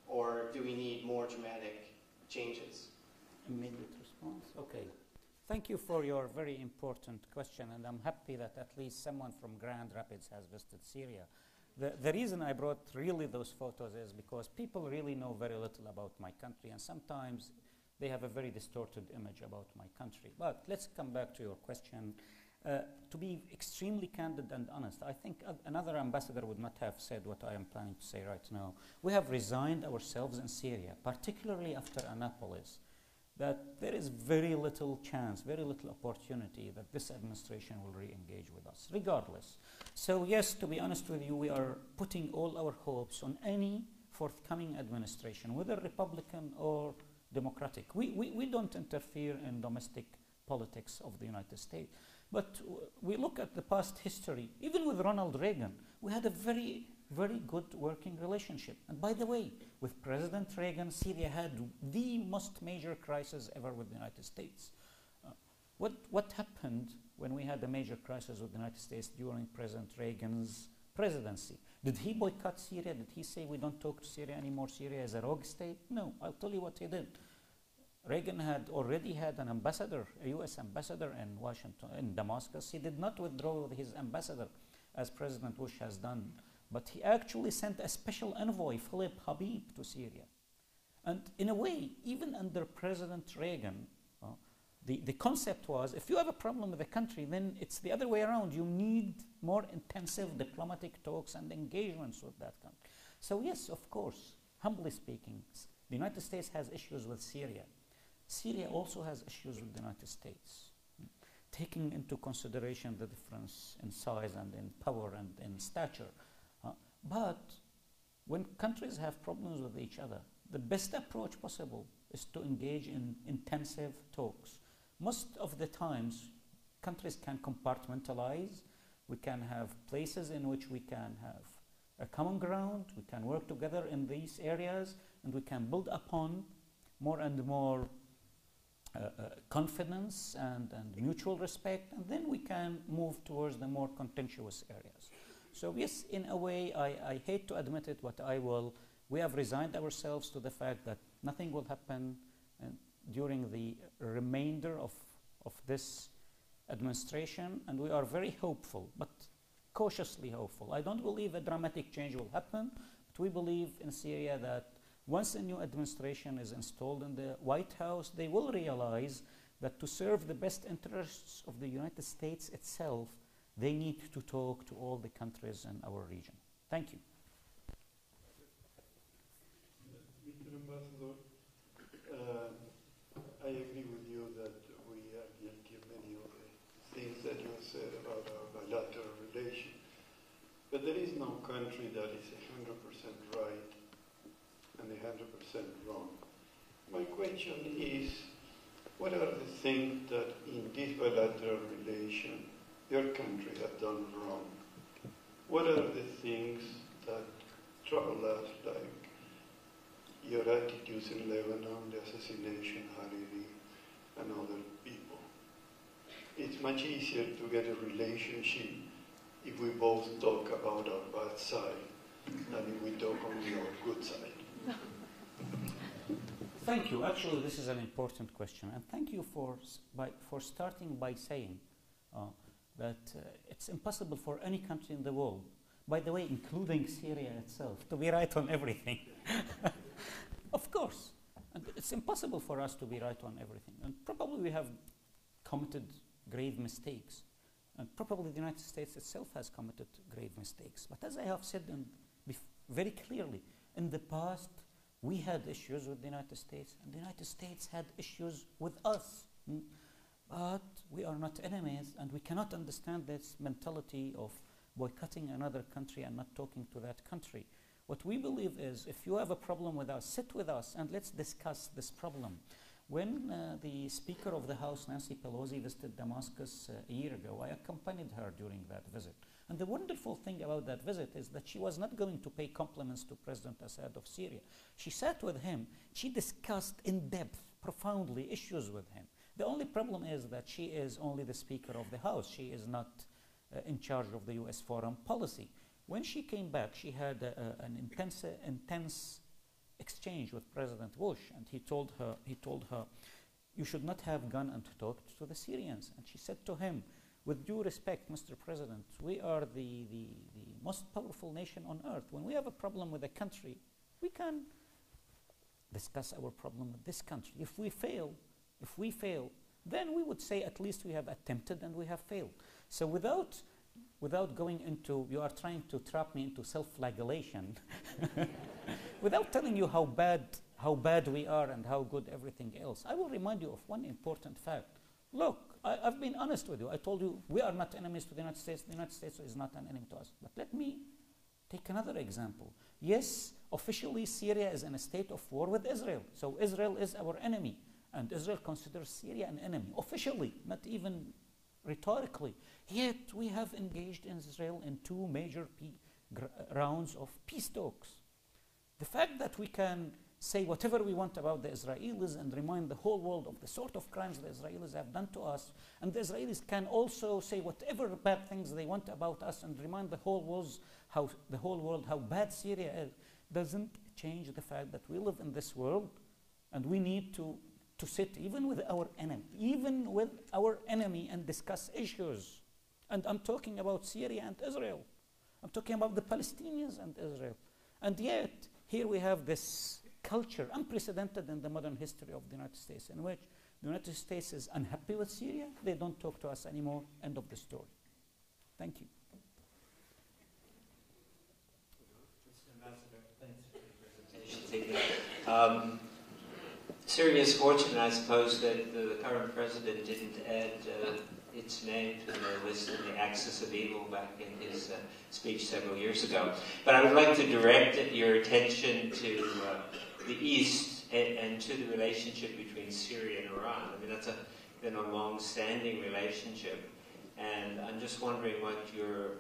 Or do we need more dramatic changes? Immediate response? Okay. Thank you for your very important question, and I'm happy that at least someone from Grand Rapids has visited Syria. The reason I brought really those photos is because people really know very little about my country, and sometimes they have a very distorted image about my country. But let's come back to your question. To be extremely candid and honest, I think another ambassador would not have said what I am planning to say right now. We have resigned ourselves in Syria, particularly after Annapolis, that there is very little chance, very little opportunity that this administration will re-engage with us, regardless. So yes, to be honest with you, we are putting all our hopes on any forthcoming administration, whether Republican or Democratic. We don't interfere in domestic politics of the United States. But we look at the past history, even with Ronald Reagan, we had a very, very good working relationship. And by the way, with President Reagan, Syria had the most major crisis ever with the United States. What happened when we had a major crisis with the United States during President Reagan's presidency? Did he boycott Syria? Did he say we don't talk to Syria anymore? Syria is a rogue state? No, I'll tell you what he did. Reagan had already had an ambassador, a US ambassador in Washington, in Damascus. He did not withdraw his ambassador as President Bush has done, but he actually sent a special envoy, Philip Habib, to Syria. And in a way, even under President Reagan, the concept was, if you have a problem with a country, then it's the other way around. You need more intensive diplomatic talks and engagements with that country. So yes, of course, humbly speaking, the United States has issues with Syria. Syria also has issues with the United States, taking into consideration the difference in size and in power and in stature. But when countries have problems with each other, the best approach possible is to engage in intensive talks. Most of the times, countries can compartmentalize. We can have places in which we can have a common ground. We can work together in these areas, and we can build upon more and more confidence and mutual respect, and then we can move towards the more contentious areas. So yes, in a way, I hate to admit it, but we have resigned ourselves to the fact that nothing will happen during the remainder of this administration, and we are very hopeful, but cautiously hopeful. I don't believe a dramatic change will happen, but we believe in Syria that once a new administration is installed in the White House, they will realize that to serve the best interests of the United States itself, they need to talk to all the countries in our region. Thank you. Mr. Ambassador, I agree with you that we are guilty of many of the things that you said about our bilateral relation. But there is no country that is 100% right and 100% wrong. My question is, what are the things that in this bilateral relation your country has done wrong? What are the things that trouble us, like your attitudes in Lebanon, the assassination, Hariri, and other people? It's much easier to get a relationship if we both talk about our bad side than if we talk only our good side. Thank you. Actually, this is an important question, and thank you for starting by saying that it's impossible for any country in the world, by the way, including Syria itself, to be right on everything. Of course. And it's impossible for us to be right on everything. And probably we have committed grave mistakes. And probably the United States itself has committed grave mistakes. But as I have said very clearly, in the past, we had issues with the United States, and the United States had issues with us. But we are not enemies, and we cannot understand this mentality of boycotting another country and not talking to that country. What we believe is, if you have a problem with us, sit with us and let's discuss this problem. When the Speaker of the House, Nancy Pelosi, visited Damascus a year ago, I accompanied her during that visit. And the wonderful thing about that visit is that she was not going to pay compliments to President Assad of Syria. She sat with him. She discussed in depth, profoundly, issues with him. The only problem is that she is only the Speaker of the House. She is not in charge of the US foreign policy. When she came back, she had an intense exchange with President Bush, and he told her, you should not have gone and talked to the Syrians. And she said to him, with due respect, Mr. President, we are the most powerful nation on earth. When we have a problem with a country, we can discuss our problem with this country. If we fail, then we would say at least we have attempted and we have failed. So without going into, you are trying to trap me into self-flagellation, without telling you how bad we are and how good everything else, I will remind you of one important fact. Look, I've been honest with you. I told you we are not enemies to the United States. The United States is not an enemy to us. But let me take another example. Yes, officially Syria is in a state of war with Israel. So Israel is our enemy. And Israel considers Syria an enemy, officially, not even rhetorically. Yet we have engaged in Israel in two major rounds of peace talks. The fact that we can say whatever we want about the Israelis and remind the whole world of the sort of crimes the Israelis have done to us, and the Israelis can also say whatever bad things they want about us and remind the whole world how bad Syria is, doesn't change the fact that we live in this world and we need to sit even with our enemy and discuss issues. And I'm talking about Syria and Israel. I'm talking about the Palestinians and Israel. And yet, here we have this culture, unprecedented in the modern history of the United States, in which the United States is unhappy with Syria. They don't talk to us anymore. End of the story. Thank you. Mr. Ambassador, thanks for the presentation. Syria is fortunate, I suppose, that the current president didn't add its name to the list of the axis of evil back in his speech several years ago. But I would like to direct your attention to the East and to the relationship between Syria and Iran. I mean, that's been a long-standing relationship. And I'm just wondering what your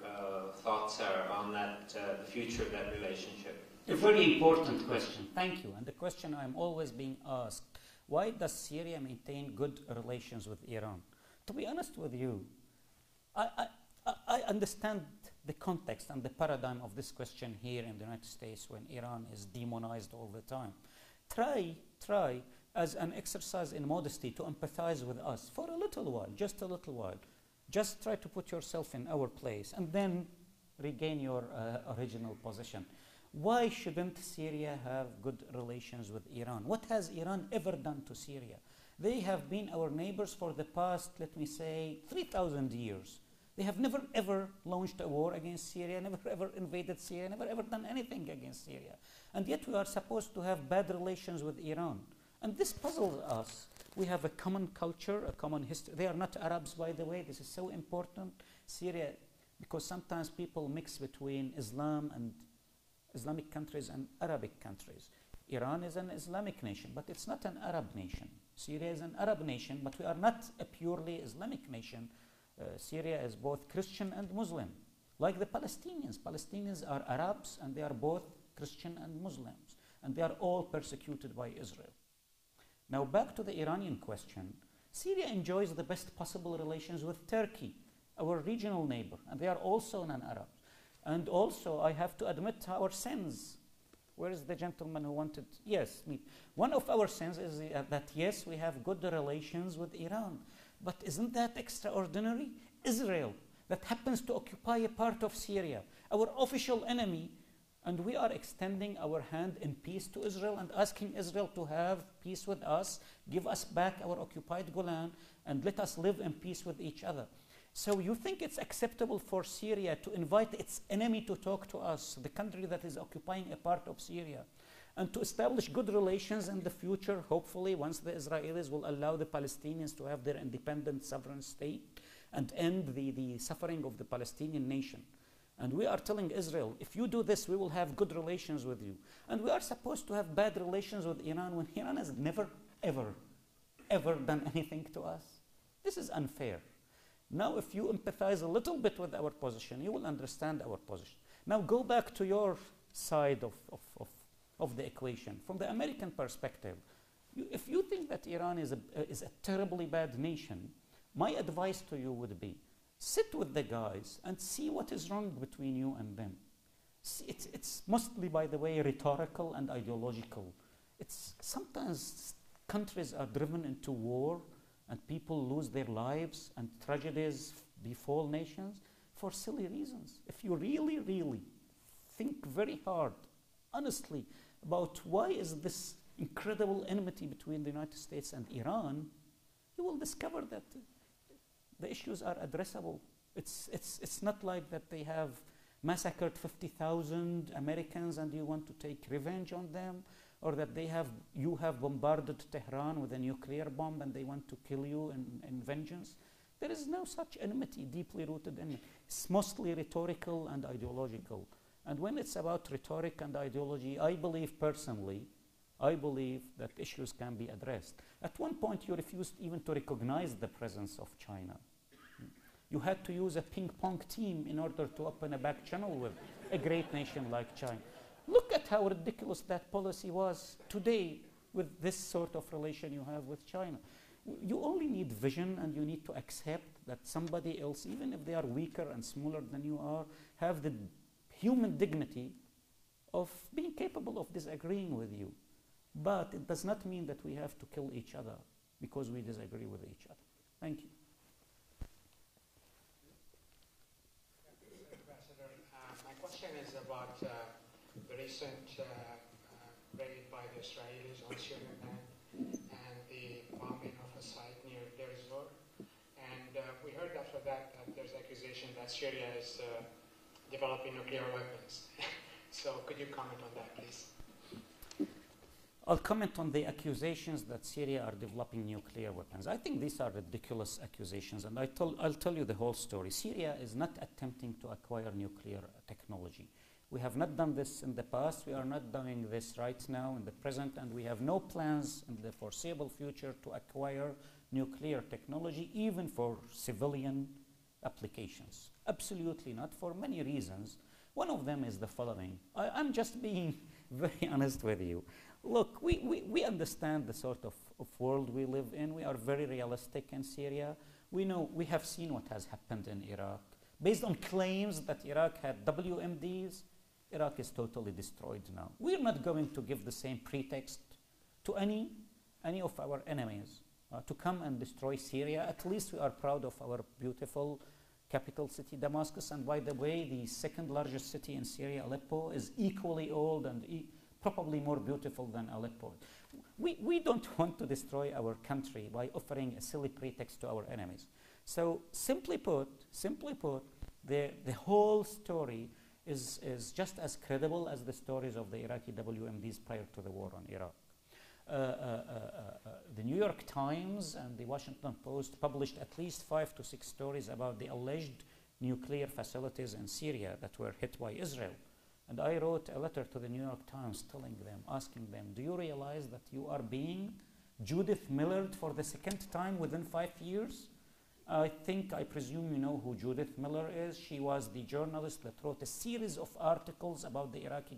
thoughts are on that, the future of that relationship. A very important question. Thank you. And the question I'm always being asked, why does Syria maintain good relations with Iran? To be honest with you, I understand the context and the paradigm of this question here in the United States when Iran is demonized all the time. Try as an exercise in modesty to empathize with us for a little while, just a little while. Just try to put yourself in our place and then regain your original position. Why shouldn't Syria have good relations with Iran? What has Iran ever done to Syria? They have been our neighbors for the past, let me say, 3,000 years. They have never ever launched a war against Syria, never ever invaded Syria, never ever done anything against Syria. And yet we are supposed to have bad relations with Iran. And this puzzles us. We have a common culture, a common history. They are not Arabs, by the way. This is so important. Syria, because sometimes people mix between Islam and Islamic countries and Arabic countries. Iran is an Islamic nation, but it's not an Arab nation. Syria is an Arab nation, but we are not a purely Islamic nation. Syria is both Christian and Muslim, like the Palestinians. Palestinians are Arabs, and they are both Christian and Muslims, and they are all persecuted by Israel. Now back to the Iranian question. Syria enjoys the best possible relations with Turkey, our regional neighbor, and they are also non-Arabs. And also, I have to admit our sins. Where is the gentleman who wanted? Yes, me. One of our sins is that, yes, we have good relations with Iran. But isn't that extraordinary? Israel, that happens to occupy a part of Syria, our official enemy, and we are extending our hand in peace to Israel and asking Israel to have peace with us, give us back our occupied Golan, and let us live in peace with each other. So you think it's acceptable for Syria to invite its enemy to talk to us, the country that is occupying a part of Syria, and to establish good relations in the future, hopefully, once the Israelis will allow the Palestinians to have their independent sovereign state and end the suffering of the Palestinian nation. And we are telling Israel, if you do this, we will have good relations with you. And we are supposed to have bad relations with Iran when Iran has never, ever, ever done anything to us. This is unfair. Now, if you empathize a little bit with our position, you will understand our position. Now, go back to your side of the equation. From the American perspective, if you think that Iran is a terribly bad nation, my advice to you would be, sit with the guys and see what is wrong between you and them. It's mostly, by the way, rhetorical and ideological. It's sometimes countries are driven into war and people lose their lives and tragedies befall nations for silly reasons. If you really, really think very hard, honestly, about why is this incredible enmity between the United States and Iran, you will discover that the issues are addressable. It's not like that they have massacred 50,000 Americans and you want to take revenge on them, or that you have bombarded Tehran with a nuclear bomb and they want to kill you in vengeance. There is no such enmity, deeply rooted enmity. It's mostly rhetorical and ideological. And when it's about rhetoric and ideology, I believe personally, I believe that issues can be addressed. At one point, you refused even to recognize the presence of China. You had to use a ping-pong team in order to open a back channel with a great nation like China. Look at how ridiculous that policy was today with this sort of relation you have with China. You only need vision, and you need to accept that somebody else, even if they are weaker and smaller than you are, have the human dignity of being capable of disagreeing with you. But it does not mean that we have to kill each other because we disagree with each other. Thank you. Ambassador, my question is about the recent raid by the Israelis on Syrian land and the bombing of a site near Deir Zor. And we heard after that that there's accusation that Syria is developing nuclear weapons. So could you comment on that, please? I'll comment on the accusations that Syria are developing nuclear weapons. I think these are ridiculous accusations, and I'll tell you the whole story. Syria is not attempting to acquire nuclear technology. We have not done this in the past. We are not doing this right now in the present, and we have no plans in the foreseeable future to acquire nuclear technology, even for civilian applications. Absolutely not, for many reasons. One of them is the following. I'm just being very honest with you. Look, we understand the sort of world we live in. We are very realistic in Syria. We know, we have seen what has happened in Iraq. Based on claims that Iraq had WMDs, Iraq is totally destroyed now. We're not going to give the same pretext to any of our enemies to come and destroy Syria. At least we are proud of our beautiful capital city, Damascus. And by the way, the second largest city in Syria, Aleppo, is equally old and probably more beautiful than Aleppo. We don't want to destroy our country by offering a silly pretext to our enemies. So simply put, the whole story is just as credible as the stories of the Iraqi WMDs prior to the war on Iraq. The New York Times and the Washington Post published at least 5 to 6 stories about the alleged nuclear facilities in Syria that were hit by Israel. And I wrote a letter to the New York Times telling them, asking them, do you realize that you are being Judith Millered for the second time within 5 years? I presume you know who Judith Miller is. She was the journalist that wrote a series of articles about the Iraqi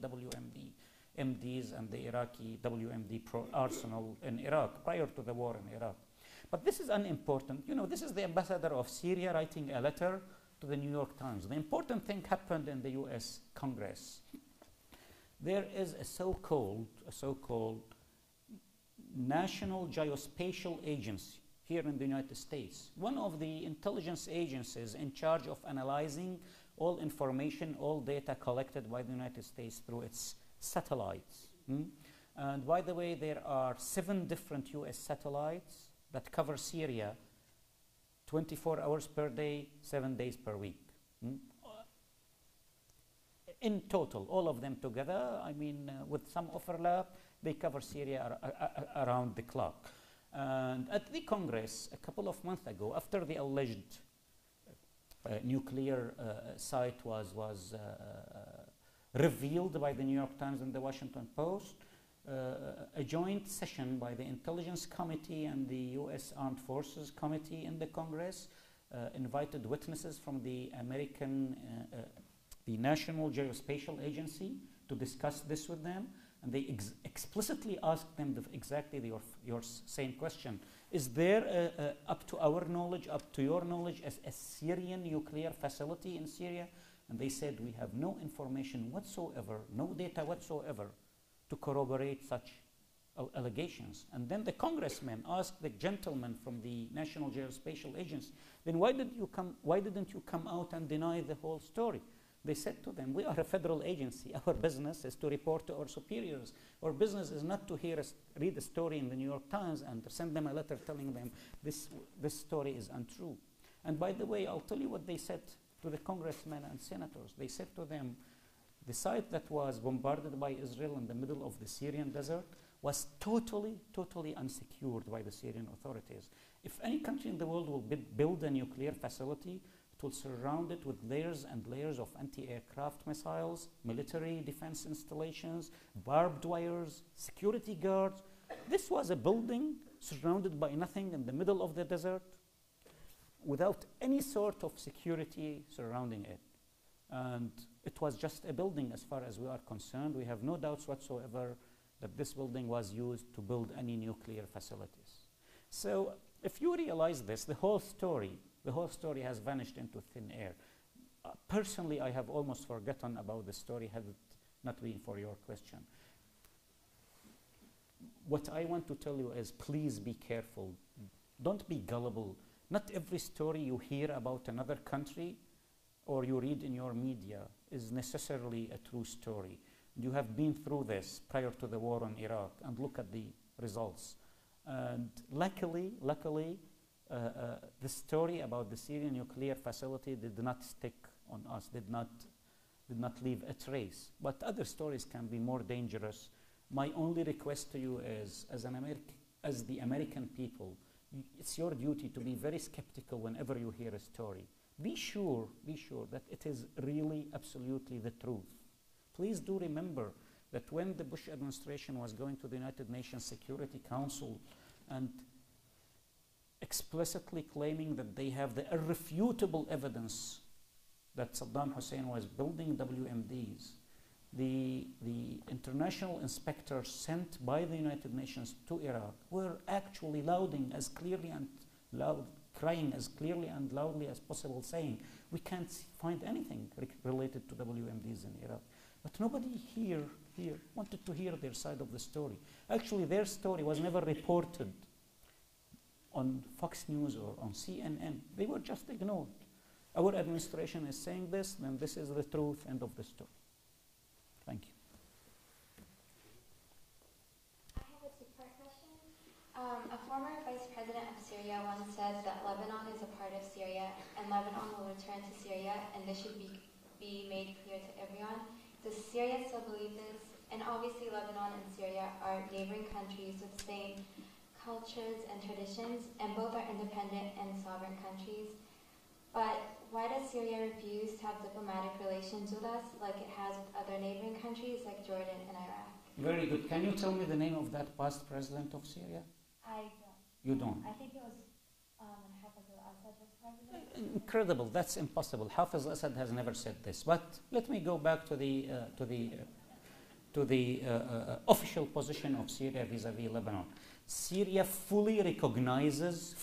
MDs and the Iraqi WMD arsenal in Iraq prior to the war in Iraq. But this is unimportant. You know, this is the ambassador of Syria writing a letter to the New York Times. The important thing happened in the US Congress. There is a so-called National Geospatial Agency here in the United States, one of the intelligence agencies in charge of analyzing all information, all data collected by the United States through its satellites. And by the way, there are 7 different US satellites that cover Syria 24 hours per day, 7 days per week. In total, all of them together, I mean, with some overlap, they cover Syria around the clock. And at the Congress, a couple of months ago, after the alleged nuclear site was revealed by the New York Times and the Washington Post, a joint session by the Intelligence Committee and the U.S. Armed Forces Committee in the Congress invited witnesses from the the National Geospatial Agency to discuss this with them. And they explicitly asked them exactly your same question. Is there, up to our knowledge, up to your knowledge, a Syrian nuclear facility in Syria? And they said, we have no information whatsoever, no data whatsoever to corroborate such allegations. And then the congressman asked the gentleman from the National Geospatial Agency, then why didn't you come out and deny the whole story? They said to them, we are a federal agency. Our business is to report to our superiors. Our business is not to read a story in the New York Times and send them a letter telling them this story is untrue. And by the way, I'll tell you what they said to the congressmen and senators. They said to them, the site that was bombarded by Israel in the middle of the Syrian desert was totally unsecured by the Syrian authorities. If any country in the world will build a nuclear facility, it will surround it with layers and layers of anti-aircraft missiles, military defense installations, barbed wires, security guards. This was a building surrounded by nothing in the middle of the desert without any sort of security surrounding it. And it was just a building as far as we are concerned. We have no doubts whatsoever that this building was used to build any nuclear facilities. So if you realize this, the whole story has vanished into thin air. Personally, I have almost forgotten about the story had it not been for your question. What I want to tell you is please be careful. Don't be gullible. Not every story you hear about another country or you read in your media is necessarily a true story. You have been through this prior to the war in Iraq, and look at the results. And luckily, the story about the Syrian nuclear facility did not stick on us, did not leave a trace. But other stories can be more dangerous. My only request to you is, as the American people, it's your duty to be very skeptical whenever you hear a story. Be sure that it is really absolutely the truth. Please do remember that when the Bush administration was going to the United Nations Security Council and explicitly claiming that they have the irrefutable evidence that Saddam Hussein was building WMDs, the international inspectors sent by the United Nations to Iraq were actually crying as clearly and loudly as possible, saying, we can't find anything related to WMDs in Iraq. But nobody here wanted to hear their side of the story. Actually, their story was never reported on Fox News or on CNN. They were just ignored. Our administration is saying this, then this is the truth, end of the story. Thank you. I have a two-part question. A former vice president of Syria once said that Lebanon is a part of Syria and Lebanon will return to Syria, and this should be made clear to everyone. Does Syria still believe this? And obviously Lebanon and Syria are neighboring countries with the same cultures and traditions, and both are independent and sovereign countries. But why does Syria refuse to have diplomatic relations with us like it has with other neighboring countries like Jordan and Iraq? Very good. Can you tell me the name of that past president of Syria? I don't. You don't? I think it was Hafiz al-Assad was president. Incredible. That's impossible. Hafiz al-Assad has never said this. But let me go back to the official position of Syria vis-à-vis Lebanon. Syria fully recognizes,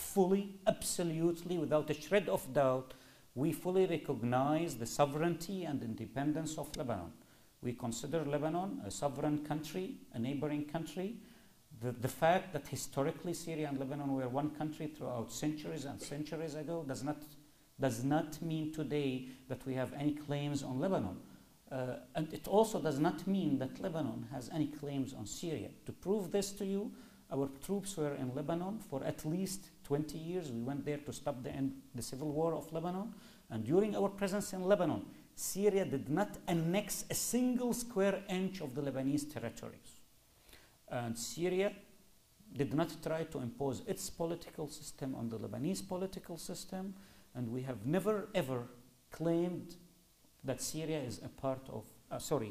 absolutely, without a shred of doubt, we fully recognize the sovereignty and independence of Lebanon. We consider Lebanon a sovereign country, a neighboring country. The fact that historically Syria and Lebanon were one country throughout centuries and centuries ago does not mean today that we have any claims on Lebanon. And it also does not mean that Lebanon has any claims on Syria. To prove this to you, our troops were in Lebanon for at least 20 years. We went there to stop the civil war of Lebanon. And during our presence in Lebanon, Syria did not annex a single square inch of the Lebanese territories. And Syria did not try to impose its political system on the Lebanese political system. And we have never, ever claimed that Syria is a part of,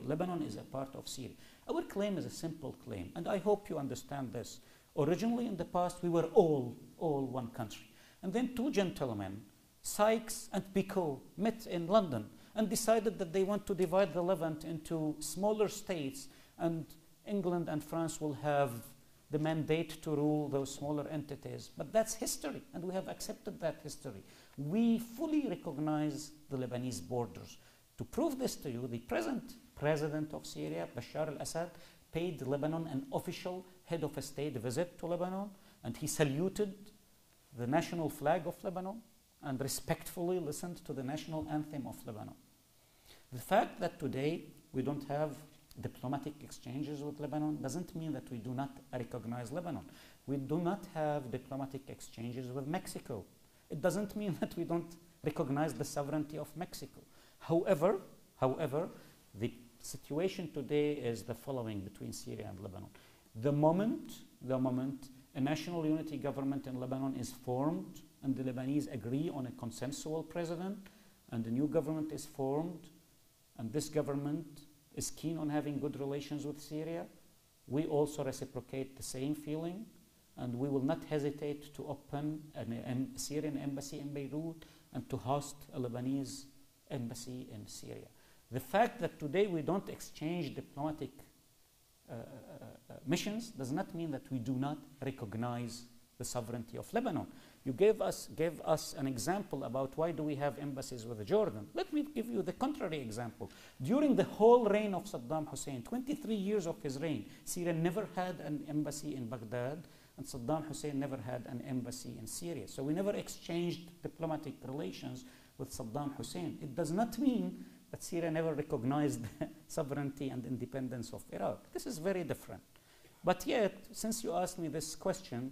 Lebanon is a part of Syria. Our claim is a simple claim, and I hope you understand this. Originally, in the past, we were all one country. And then two gentlemen, Sykes and Picot, met in London and decided that they want to divide the Levant into smaller states, and England and France will have the mandate to rule those smaller entities. But that's history, and we have accepted that history. We fully recognize the Lebanese borders. To prove this to you, the present president of Syria, Bashar al-Assad, paid Lebanon an official head of a state visit to Lebanon, and he saluted the national flag of Lebanon and respectfully listened to the national anthem of Lebanon. The fact that today we don't have diplomatic exchanges with Lebanon doesn't mean that we do not recognize Lebanon. We do not have diplomatic exchanges with Mexico. It doesn't mean that we don't recognize the sovereignty of Mexico. However, the situation today is the following between Syria and Lebanon. The moment a national unity government in Lebanon is formed and the Lebanese agree on a consensual president, and a new government is formed, and this government is keen on having good relations with Syria, we also reciprocate the same feeling, and we will not hesitate to open a Syrian embassy in Beirut and to host a Lebanese embassy in Syria. The fact that today we don't exchange diplomatic missions does not mean that we do not recognize the sovereignty of Lebanon. You gave us an example about why do we have embassies with Jordan. Let me give you the contrary example. During the whole reign of Saddam Hussein, 23 years of his reign, Syria never had an embassy in Baghdad, and Saddam Hussein never had an embassy in Syria. So we never exchanged diplomatic relations with Saddam Hussein. It does not mean that Syria never recognized the sovereignty and independence of Iraq. This is very different. But yet, since you asked me this question,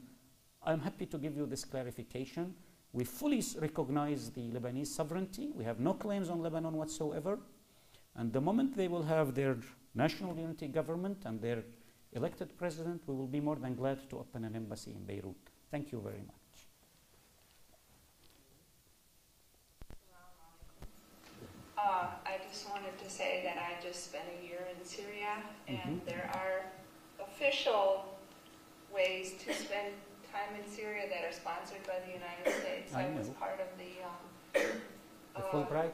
I'm happy to give you this clarification. We fully recognize the Lebanese sovereignty. We have no claims on Lebanon whatsoever. And the moment they will have their national unity government and their elected president, we will be more than glad to open an embassy in Beirut. Thank you very much. I just wanted to say that I just spent a year in Syria, and there are official ways to spend time in Syria that are sponsored by the United States. I was part of the Fulbright?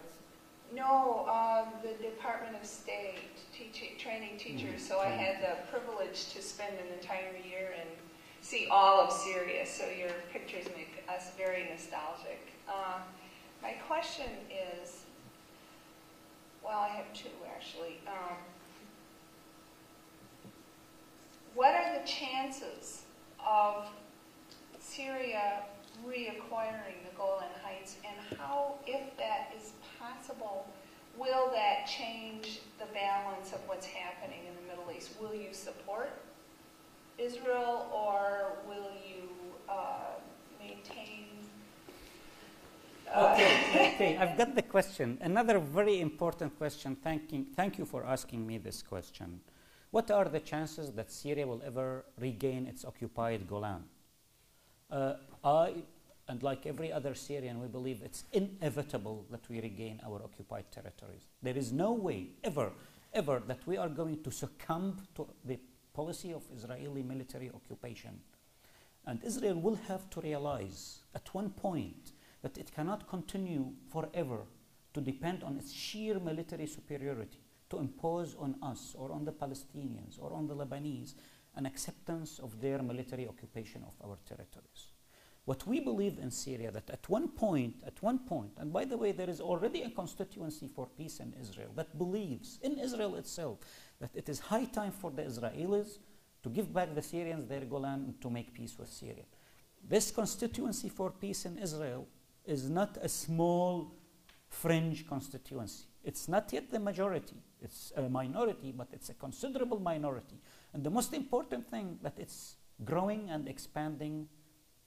No, the Department of State training teachers. So I had the privilege to spend an entire year and see all of Syria. So your pictures make us very nostalgic. My question is, well, I have two actually. What are the chances of Syria reacquiring the Golan Heights, and how, if that is possible, will that change the balance of what's happening in the Middle East? Will you support Israel, or will you maintain? Okay, I've got the question. Another very important question. Thank you for asking me this question. What are the chances that Syria will ever regain its occupied Golan? And like every other Syrian, we believe it's inevitable that we regain our occupied territories. There is no way, ever, that we are going to succumb to the policy of Israeli military occupation. And Israel will have to realize at one point that it cannot continue forever to depend on its sheer military superiority to impose on us or on the Palestinians or on the Lebanese an acceptance of their military occupation of our territories. What we believe in Syria, that at one point, and by the way, there is already a constituency for peace in Israel that believes in Israel itself that it is high time for the Israelis to give back the Syrians their Golan and to make peace with Syria. This constituency for peace in Israel is not a small fringe constituency. It's not yet the majority. It's a minority, but it's a considerable minority. And the most important thing, that it's growing and expanding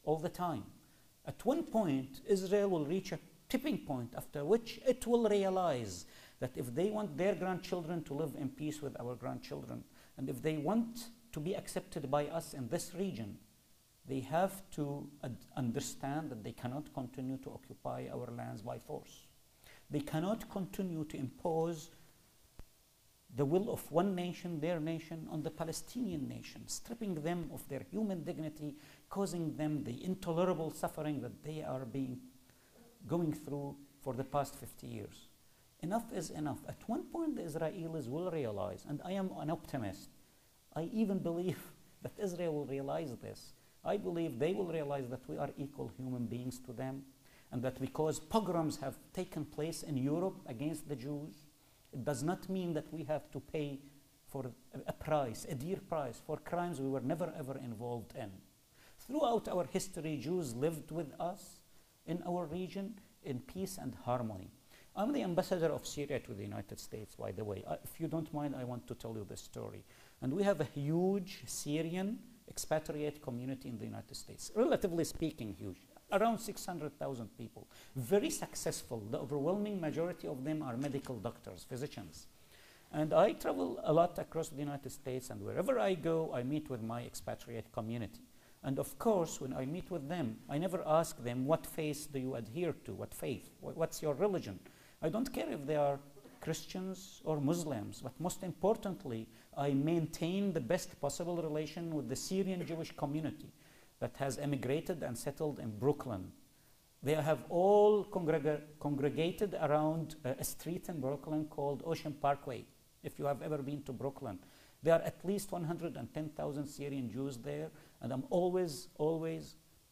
all the time. At one point, Israel will reach a tipping point after which it will realize that if they want their grandchildren to live in peace with our grandchildren, and if they want to be accepted by us in this region, they have to understand that they cannot continue to occupy our lands by force. They cannot continue to impose the will of one nation, their nation, on the Palestinian nation, stripping them of their human dignity, causing them the intolerable suffering that they are going through for the past 50 years. Enough is enough. At one point, the Israelis will realize, and I am an optimist, I even believe that Israel will realize this. I believe they will realize that we are equal human beings to them, and that because pogroms have taken place in Europe against the Jews, it does not mean that we have to pay for a price, a dear price, for crimes we were never ever involved in. Throughout our history, Jews lived with us in our region in peace and harmony. I'm the ambassador of Syria to the United States, by the way. If you don't mind, I want to tell you this story. And we have a huge Syrian expatriate community in the United States, relatively speaking huge, around 600,000 people, very successful. The overwhelming majority of them are medical doctors, physicians. And I travel a lot across the United States, and wherever I go, I meet with my expatriate community. And of course, when I meet with them, I never ask them, what faith do you adhere to? What faith? What's your religion? I don't care if they are Christians or Muslims, but most importantly, I maintain the best possible relation with the Syrian Jewish community that has emigrated and settled in Brooklyn. They have all congregated around a street in Brooklyn called Ocean Parkway, if you have ever been to Brooklyn. There are at least 110,000 Syrian Jews there, and I'm always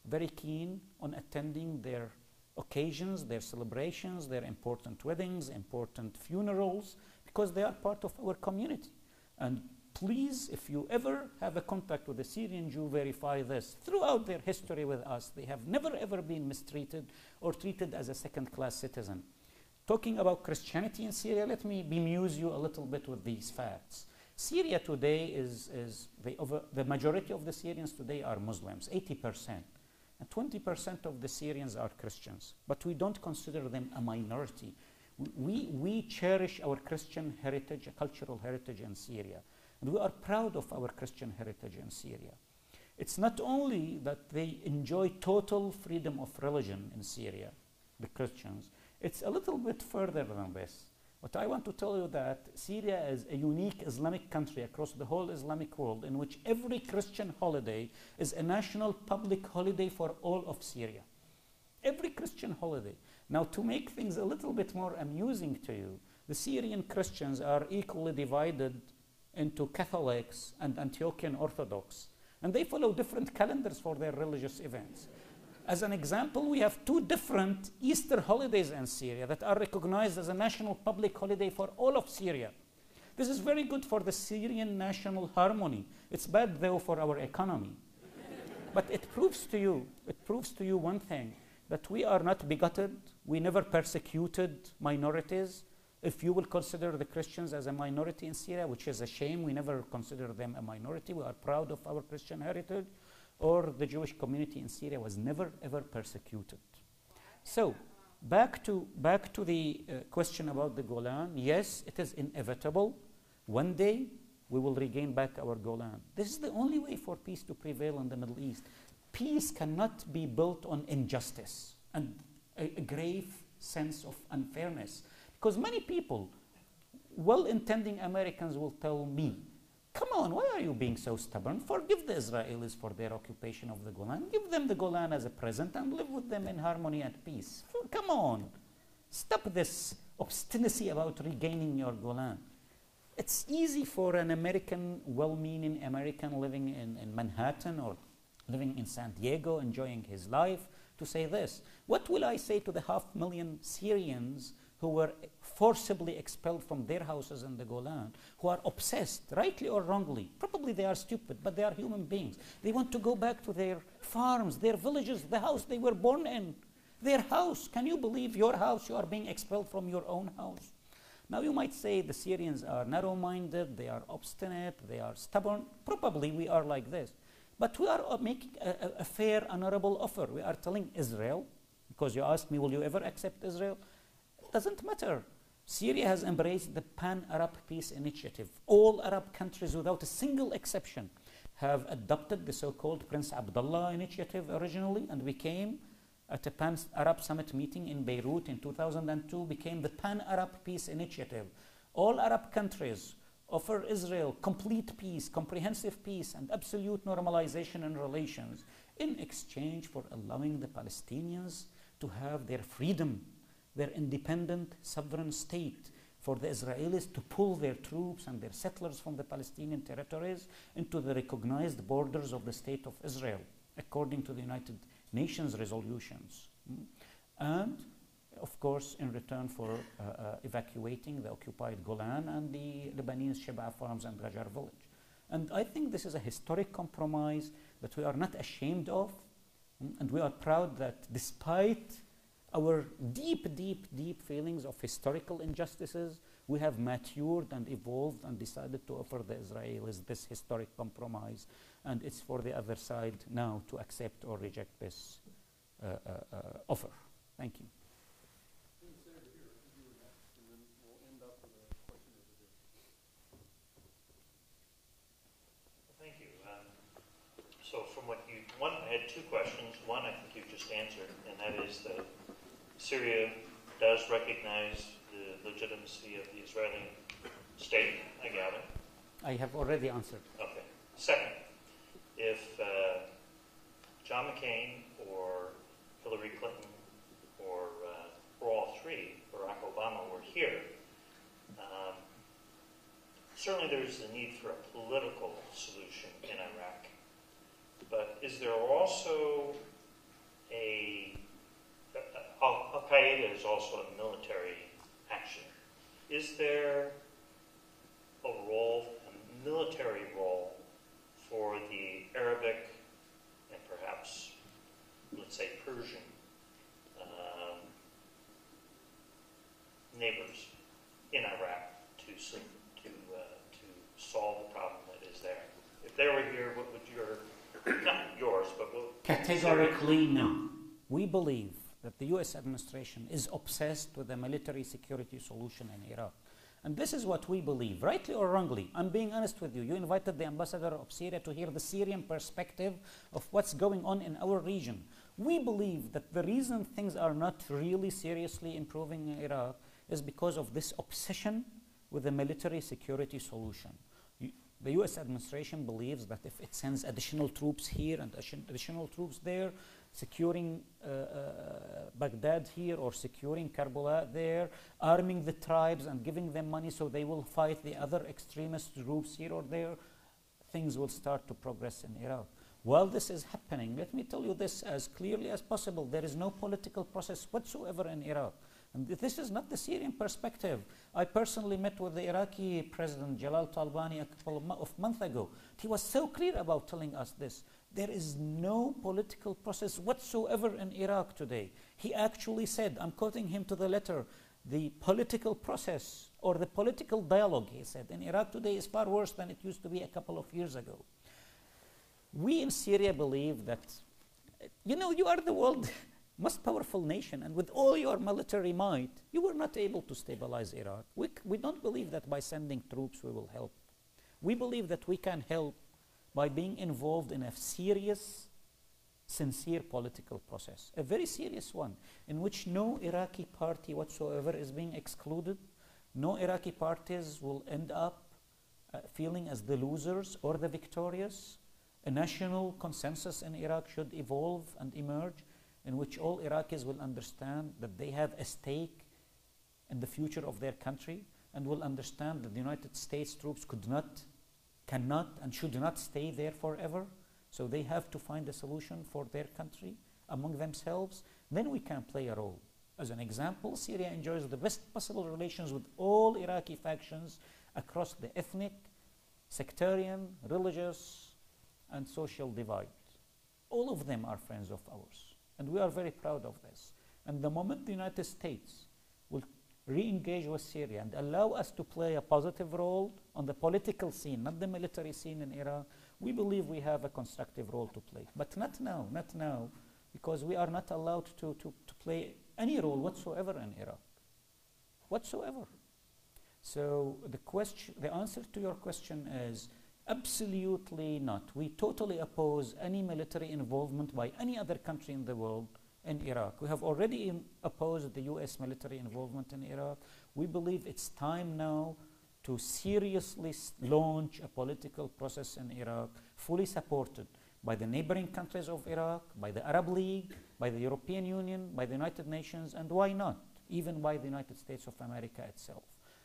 very keen on attending their occasions, their celebrations, their important weddings, important funerals, because they are part of our community. And please, if you ever have a contact with a Syrian Jew, verify this. Throughout their history with us, they have never ever been mistreated or treated as a second-class citizen. Talking about Christianity in Syria, let me bemuse you a little bit with these facts. Syria today the majority of the Syrians today are Muslims, 80%. And 20% of the Syrians are Christians, but we don't consider them a minority. We cherish our Christian heritage, cultural heritage in Syria. And we are proud of our Christian heritage in Syria. It's not only that they enjoy total freedom of religion in Syria, the Christians, it's a little bit further than this. But I want to tell you that Syria is a unique Islamic country across the whole Islamic world in which every Christian holiday is a national public holiday for all of Syria. Every Christian holiday. Now, to make things a little bit more amusing to you, the Syrian Christians are equally divided into Catholics and Antiochian Orthodox, and they follow different calendars for their religious events. As an example, we have two different Easter holidays in Syria that are recognized as a national public holiday for all of Syria. This is very good for the Syrian national harmony. It's bad, though, for our economy. But it proves to you one thing, that we are not bigoted. We never persecuted minorities. If you will consider the Christians as a minority in Syria, which is a shame, we never consider them a minority. We are proud of our Christian heritage. Or the Jewish community in Syria was never ever persecuted. So back to the question about the Golan. Yes, it is inevitable. One day we will regain back our Golan. This is the only way for peace to prevail in the Middle East. Peace cannot be built on injustice and a grave sense of unfairness. Because many people, well-intending Americans, will tell me, come on, why are you being so stubborn? Forgive the Israelis for their occupation of the Golan. Give them the Golan as a present and live with them in harmony and peace. Come on. Stop this obstinacy about regaining your Golan. It's easy for an American, well-meaning American living in Manhattan or living in San Diego, enjoying his life, to say this. What will I say to the 500,000 Syrians who were forcibly expelled from their houses in the Golan, who are obsessed, rightly or wrongly? Probably they are stupid, but they are human beings. They want to go back to their farms, their villages, the house they were born in, their house. Can you believe your house, you are being expelled from your own house? Now you might say the Syrians are narrow-minded, they are obstinate, they are stubborn. Probably we are like this. But we are making a fair, honorable offer. We are telling Israel, because you asked me, will you ever accept Israel? It doesn't matter. Syria has embraced the Pan-Arab Peace Initiative. All Arab countries, without a single exception, have adopted the so-called Prince Abdullah Initiative originally, and became, at a Pan-Arab Summit meeting in Beirut in 2002, became the Pan-Arab Peace Initiative. All Arab countries offer Israel complete peace, comprehensive peace, and absolute normalization in relations in exchange for allowing the Palestinians to have their freedom, their independent sovereign state, for the Israelis to pull their troops and their settlers from the Palestinian territories into the recognized borders of the State of Israel, according to the United Nations resolutions. And, of course, in return for evacuating the occupied Golan and the Lebanese Sheba farms and Gajar village. And I think this is a historic compromise that we are not ashamed of, and we are proud that despite our deep, deep, deep feelings of historical injustices, we have matured and evolved and decided to offer the Israelis this historic compromise. And it's for the other side now to accept or reject this offer. Thank you. Thank you. So from what I had two questions. One I think you've just answered, and that is the Syria does recognize the legitimacy of the Israeli state, I gather. I have already answered. Okay. Second, if John McCain or Hillary Clinton or all three, Barack Obama, were here, certainly there's the need for a political solution in Iraq. But is there also Al-Qaeda is also a military action. Is there a role, a military role, for the Arabic and perhaps, let's say, Persian neighbors in Iraq to solve the problem that is there? If they were here, what would not yours, but categorically no. We believe that the U.S. administration is obsessed with a military security solution in Iraq. And this is what we believe, rightly or wrongly. I'm being honest with you. You invited the ambassador of Syria to hear the Syrian perspective of what's going on in our region. We believe that the reason things are not really seriously improving in Iraq is because of this obsession with a military security solution. The U.S. administration believes that if it sends additional troops here and additional troops there, securing Baghdad here or securing Karbala there, arming the tribes and giving them money so they will fight the other extremist groups here or there, things will start to progress in Iraq. While this is happening, let me tell you this as clearly as possible. There is no political process whatsoever in Iraq. And this is not the Syrian perspective. I personally met with the Iraqi President Jalal Talabani a couple of months ago. He was so clear about telling us this. There is no political process whatsoever in Iraq today. He actually said, I'm quoting him to the letter, the political process or the political dialogue, he said, in Iraq today is far worse than it used to be a couple of years ago. We in Syria believe that, you are the world's most powerful nation, and with all your military might, you were not able to stabilize Iraq. We don't believe that by sending troops we will help. We believe that we can help by being involved in a serious, sincere political process, a very serious one, in which no Iraqi party whatsoever is being excluded. No Iraqi parties will end up feeling as the losers or the victorious. A national consensus in Iraq should evolve and emerge, in which all Iraqis will understand that they have a stake in the future of their country, and will understand that the United States troops cannot and should not stay there forever. So they have to find a solution for their country among themselves. Then we can play a role. As an example, Syria enjoys the best possible relations with all Iraqi factions across the ethnic, sectarian, religious, and social divide. All of them are friends of ours. And we are very proud of this. And the moment the United States will re-engage with Syria and allow us to play a positive role on the political scene, not the military scene in Iraq, we believe we have a constructive role to play. But not now, because we are not allowed to play any role whatsoever in Iraq. Whatsoever. So the answer to your question is absolutely not. We totally oppose any military involvement by any other country in the world in Iraq. We have already opposed the US military involvement in Iraq. We believe it's time now to seriously launch a political process in Iraq, fully supported by the neighboring countries of Iraq, by the Arab League, by the European Union, by the United Nations, and why not, even by the United States of America itself.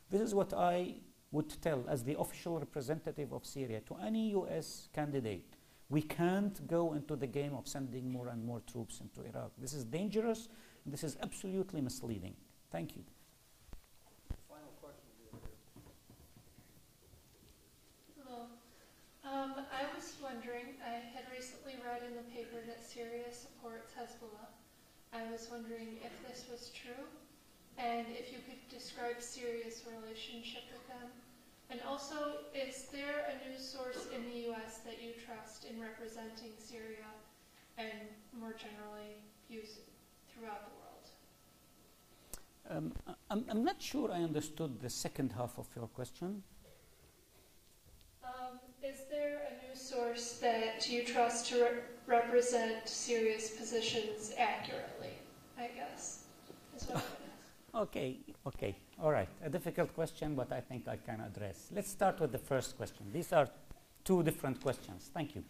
This is what I would tell as the official representative of Syria to any US candidate. We can't go into the game of sending more and more troops into Iraq. This is dangerous, and this is absolutely misleading. Thank you. Final question. Hello. I was wondering, I had recently read in the paper that Syria supports Hezbollah. I was wondering if this was true, and if you could describe Syria's relationship with them. And also, is there a news source in the U.S. that you trust in representing Syria and more generally use throughout the world? I'm not sure I understood the second half of your question. Is there a news source that you trust to represent Syria's positions accurately, I guess, is what I'm Okay, okay, all right. A difficult question, but I think I can address. Let's start with the first question. These are two different questions. Thank you.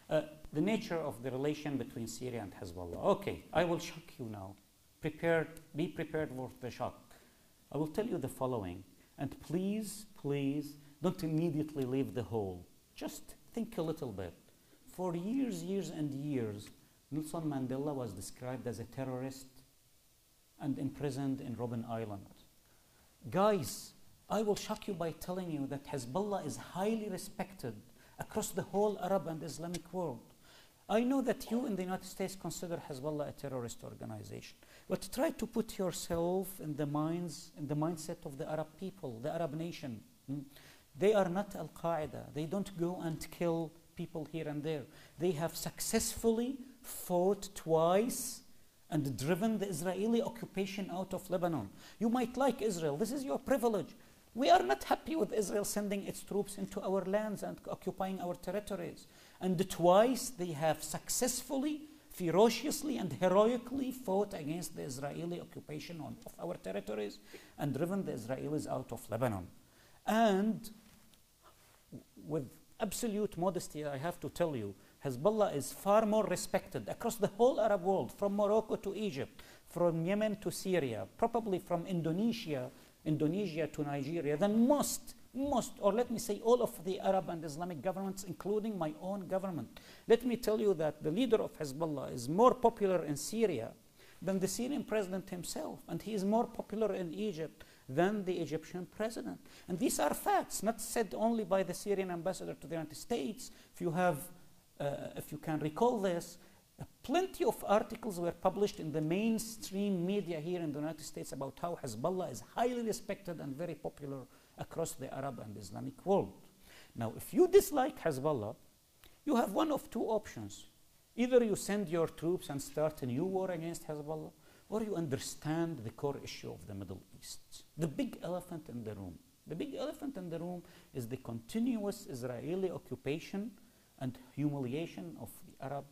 The nature of the relation between Syria and Hezbollah. Okay, I will shock you now. Be prepared for the shock. I will tell you the following, and please, please, don't immediately leave the hole. Just think a little bit. For years, years and years, Nelson Mandela was described as a terrorist and imprisoned in Robben Island. Guys, I will shock you by telling you that Hezbollah is highly respected across the whole Arab and Islamic world. I know that you in the United States consider Hezbollah a terrorist organization, but try to put yourself in the mindset of the Arab people, the Arab nation. They are not Al-Qaeda. They don't go and kill people here and there. They have successfully fought twice and driven the Israeli occupation out of Lebanon. You might like Israel. This is your privilege. We are not happy with Israel sending its troops into our lands and occupying our territories. And twice they have successfully, ferociously, and heroically fought against the Israeli occupation of our territories and driven the Israelis out of Lebanon. And with absolute modesty, I have to tell you, Hezbollah is far more respected across the whole Arab world, from Morocco to Egypt, from Yemen to Syria, probably from Indonesia to Nigeria, than most, or let me say all of the Arab and Islamic governments, including my own government. Let me tell you that the leader of Hezbollah is more popular in Syria than the Syrian president himself, and he is more popular in Egypt than the Egyptian president. And these are facts, not said only by the Syrian ambassador to the United States. If you can recall this, plenty of articles were published in the mainstream media here in the United States about how Hezbollah is highly respected and very popular across the Arab and Islamic world. Now, if you dislike Hezbollah, you have one of two options. Either you send your troops and start a new war against Hezbollah, or you understand the core issue of the Middle East. The big elephant in the room. The big elephant in the room is the continuous Israeli occupation and humiliation of the Arab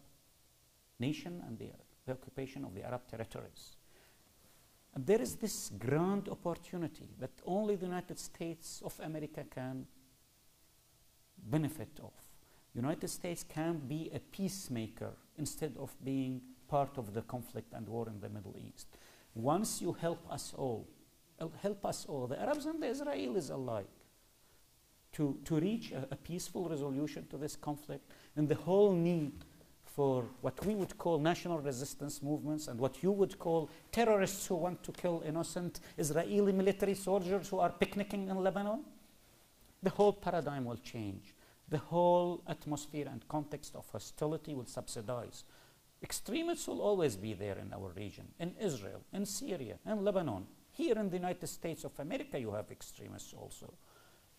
nation and the occupation of the Arab territories. And there is this grand opportunity that only the United States of America can benefit of. The United States can be a peacemaker instead of being part of the conflict and war in the Middle East. Once you help us all, the Arabs and the Israelis alike, to reach a peaceful resolution to this conflict, and the whole need for what we would call national resistance movements and what you would call terrorists who want to kill innocent Israeli military soldiers who are picnicking in Lebanon, the whole paradigm will change. The whole atmosphere and context of hostility will subsidize. Extremists will always be there in our region, in Israel, in Syria, in Lebanon. Here in the United States of America, you have extremists also.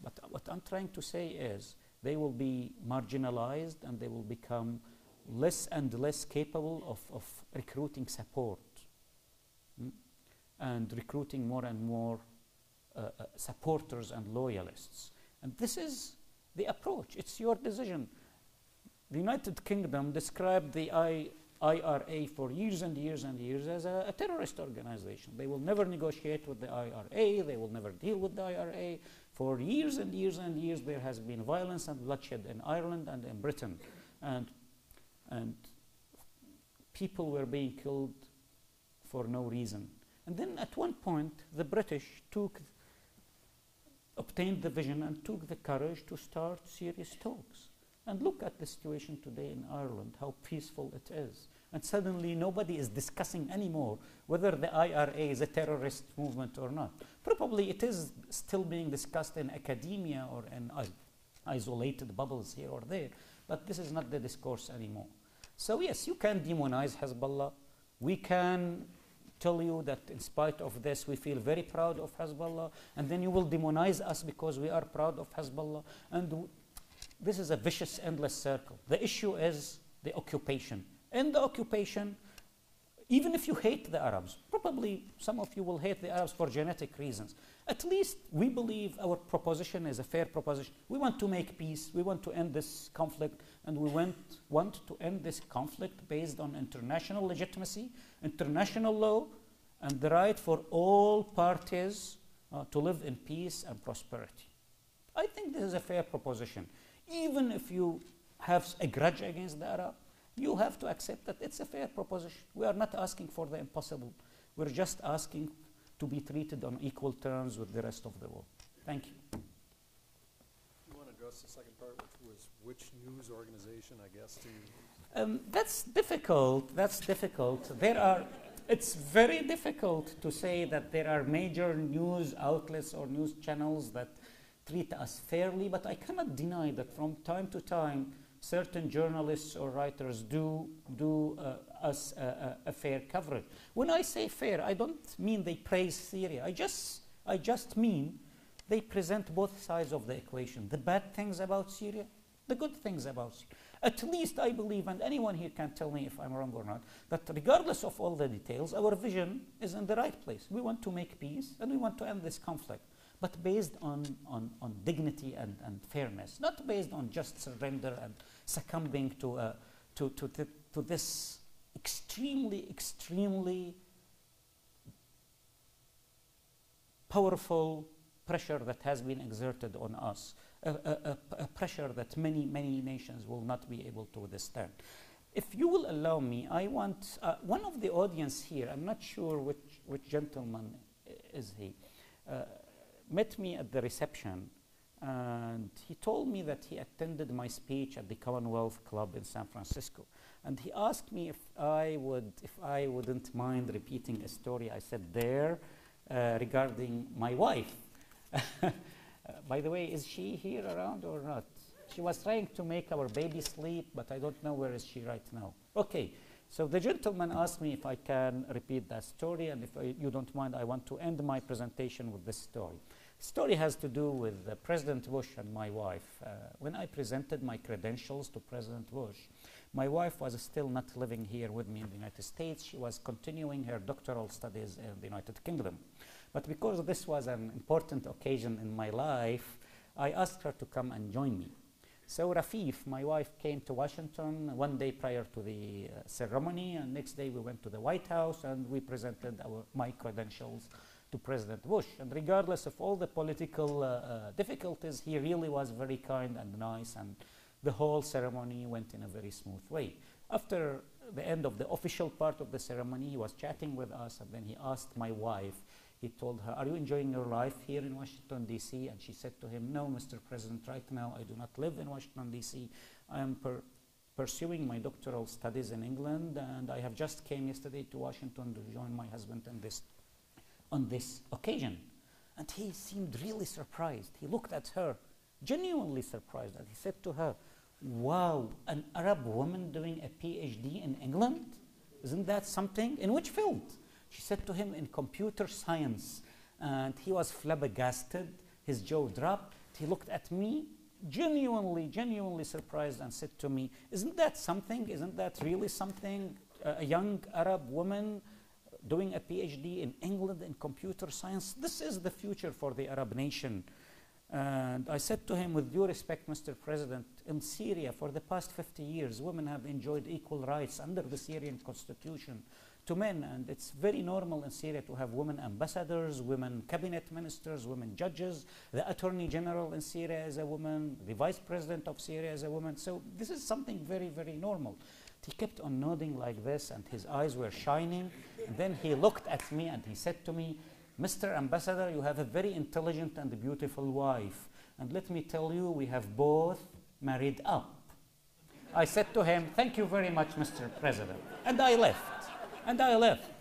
But what I'm trying to say is they will be marginalized and they will become less and less capable of recruiting support and recruiting more and more supporters and loyalists. And this is the approach. It's your decision. The United Kingdom described the IRA for years and years and years as a terrorist organization. They will never negotiate with the IRA. They will never deal with the IRA. For years and years and years, there has been violence and bloodshed in Ireland and in Britain. And people were being killed for no reason. And then at one point, the British obtained the vision and took the courage to start serious talks. And look at the situation today in Ireland, how peaceful it is. And suddenly nobody is discussing anymore whether the IRA is a terrorist movement or not. Probably it is still being discussed in academia or in isolated bubbles here or there, but this is not the discourse anymore. So yes, you can demonize Hezbollah. We can tell you that in spite of this, we feel very proud of Hezbollah, and then you will demonize us because we are proud of Hezbollah. And this is a vicious, endless circle. The issue is the occupation. In the occupation, even if you hate the Arabs, probably some of you will hate the Arabs for genetic reasons. At least we believe our proposition is a fair proposition. We want to make peace. We want to end this conflict. And we want to end this conflict based on international legitimacy, international law, and the right for all parties to live in peace and prosperity. I think this is a fair proposition. Even if you have a grudge against the Arab, you have to accept that it's a fair proposition. We are not asking for the impossible. We're just asking to be treated on equal terms with the rest of the world. Thank you. You want to address the second part, which was which news organization, I guess, to... That's difficult. That's difficult. It's very difficult to say that there are major news outlets or news channels that treat us fairly, but I cannot deny that from time to time, certain journalists or writers do us a fair coverage. When I say fair, I don't mean they praise Syria. I just mean they present both sides of the equation. The bad things about Syria, the good things about Syria. At least I believe, and anyone here can tell me if I'm wrong or not, that regardless of all the details, our vision is in the right place. We want to make peace and we want to end this conflict, but based on dignity and fairness, not based on just surrender and succumbing to this extremely powerful pressure that has been exerted on us, a pressure that many nations will not be able to withstand. If you will allow me, I want one of the audience here, I'm not sure which gentleman is he, met me at the reception, and he told me that he attended my speech at the Commonwealth Club in San Francisco, and he asked me if I wouldn't mind repeating a story I said there regarding my wife. By the way, is she here around or not? She was trying to make our baby sleep, but I don't know where is she right now. Okay, so the gentleman asked me if I can repeat that story, and if you don't mind, I want to end my presentation with this story. The story has to do with President Bush and my wife. When I presented my credentials to President Bush, my wife was still not living here with me in the United States. She was continuing her doctoral studies in the United Kingdom. But because this was an important occasion in my life, I asked her to come and join me. So Rafif, my wife, came to Washington one day prior to the ceremony, and next day we went to the White House and we presented my credentials to President Bush. And regardless of all the political difficulties, he really was very kind and nice, and the whole ceremony went in a very smooth way. After the end of the official part of the ceremony, he was chatting with us, and then he asked my wife, he told her, "Are you enjoying your life here in Washington, D.C.?" And she said to him, "No, Mr. President, right now I do not live in Washington, D.C. I am pursuing my doctoral studies in England, and I have just came yesterday to Washington to join my husband on this occasion." And he seemed really surprised. He looked at her, genuinely surprised, and he said to her, "Wow, an Arab woman doing a PhD in England? Isn't that something? In which field?" She said to him, "In computer science." And he was flabbergasted, his jaw dropped. He looked at me, genuinely surprised, and said to me, "Isn't that something? Isn't that really something? A young Arab woman doing a PhD in England in computer science? This is the future for the Arab nation." And I said to him, "With due respect, Mr. President, in Syria for the past 50 years, women have enjoyed equal rights under the Syrian constitution to men, and it's very normal in Syria to have women ambassadors, women cabinet ministers, women judges. The attorney general in Syria is a woman, the vice president of Syria is a woman. So this is something very normal." He kept on nodding like this, and his eyes were shining. And then he looked at me and he said to me, "Mr. Ambassador, you have a very intelligent and beautiful wife. And let me tell you, we have both married up." I said to him, "Thank you very much, Mr. President." And I left.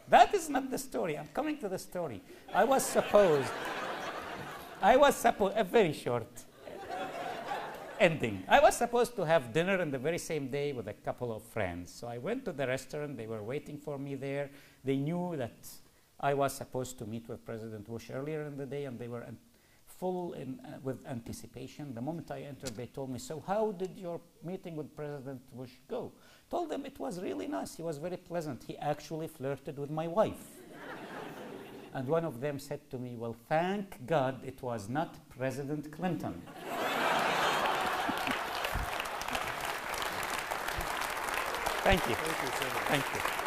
That is not the story. I'm coming to the story. I was supposed, a very short ending. I was supposed to have dinner on the very same day with a couple of friends. So I went to the restaurant. They were waiting for me there. They knew that I was supposed to meet with President Bush earlier in the day, and they were full with anticipation. The moment I entered, they told me, "So how did your meeting with President Bush go?" Told them it was really nice. He was very pleasant. He actually flirted with my wife. And one of them said to me, "Well, thank God it was not President Clinton." Thank you. Thank you, Senator. Thank you.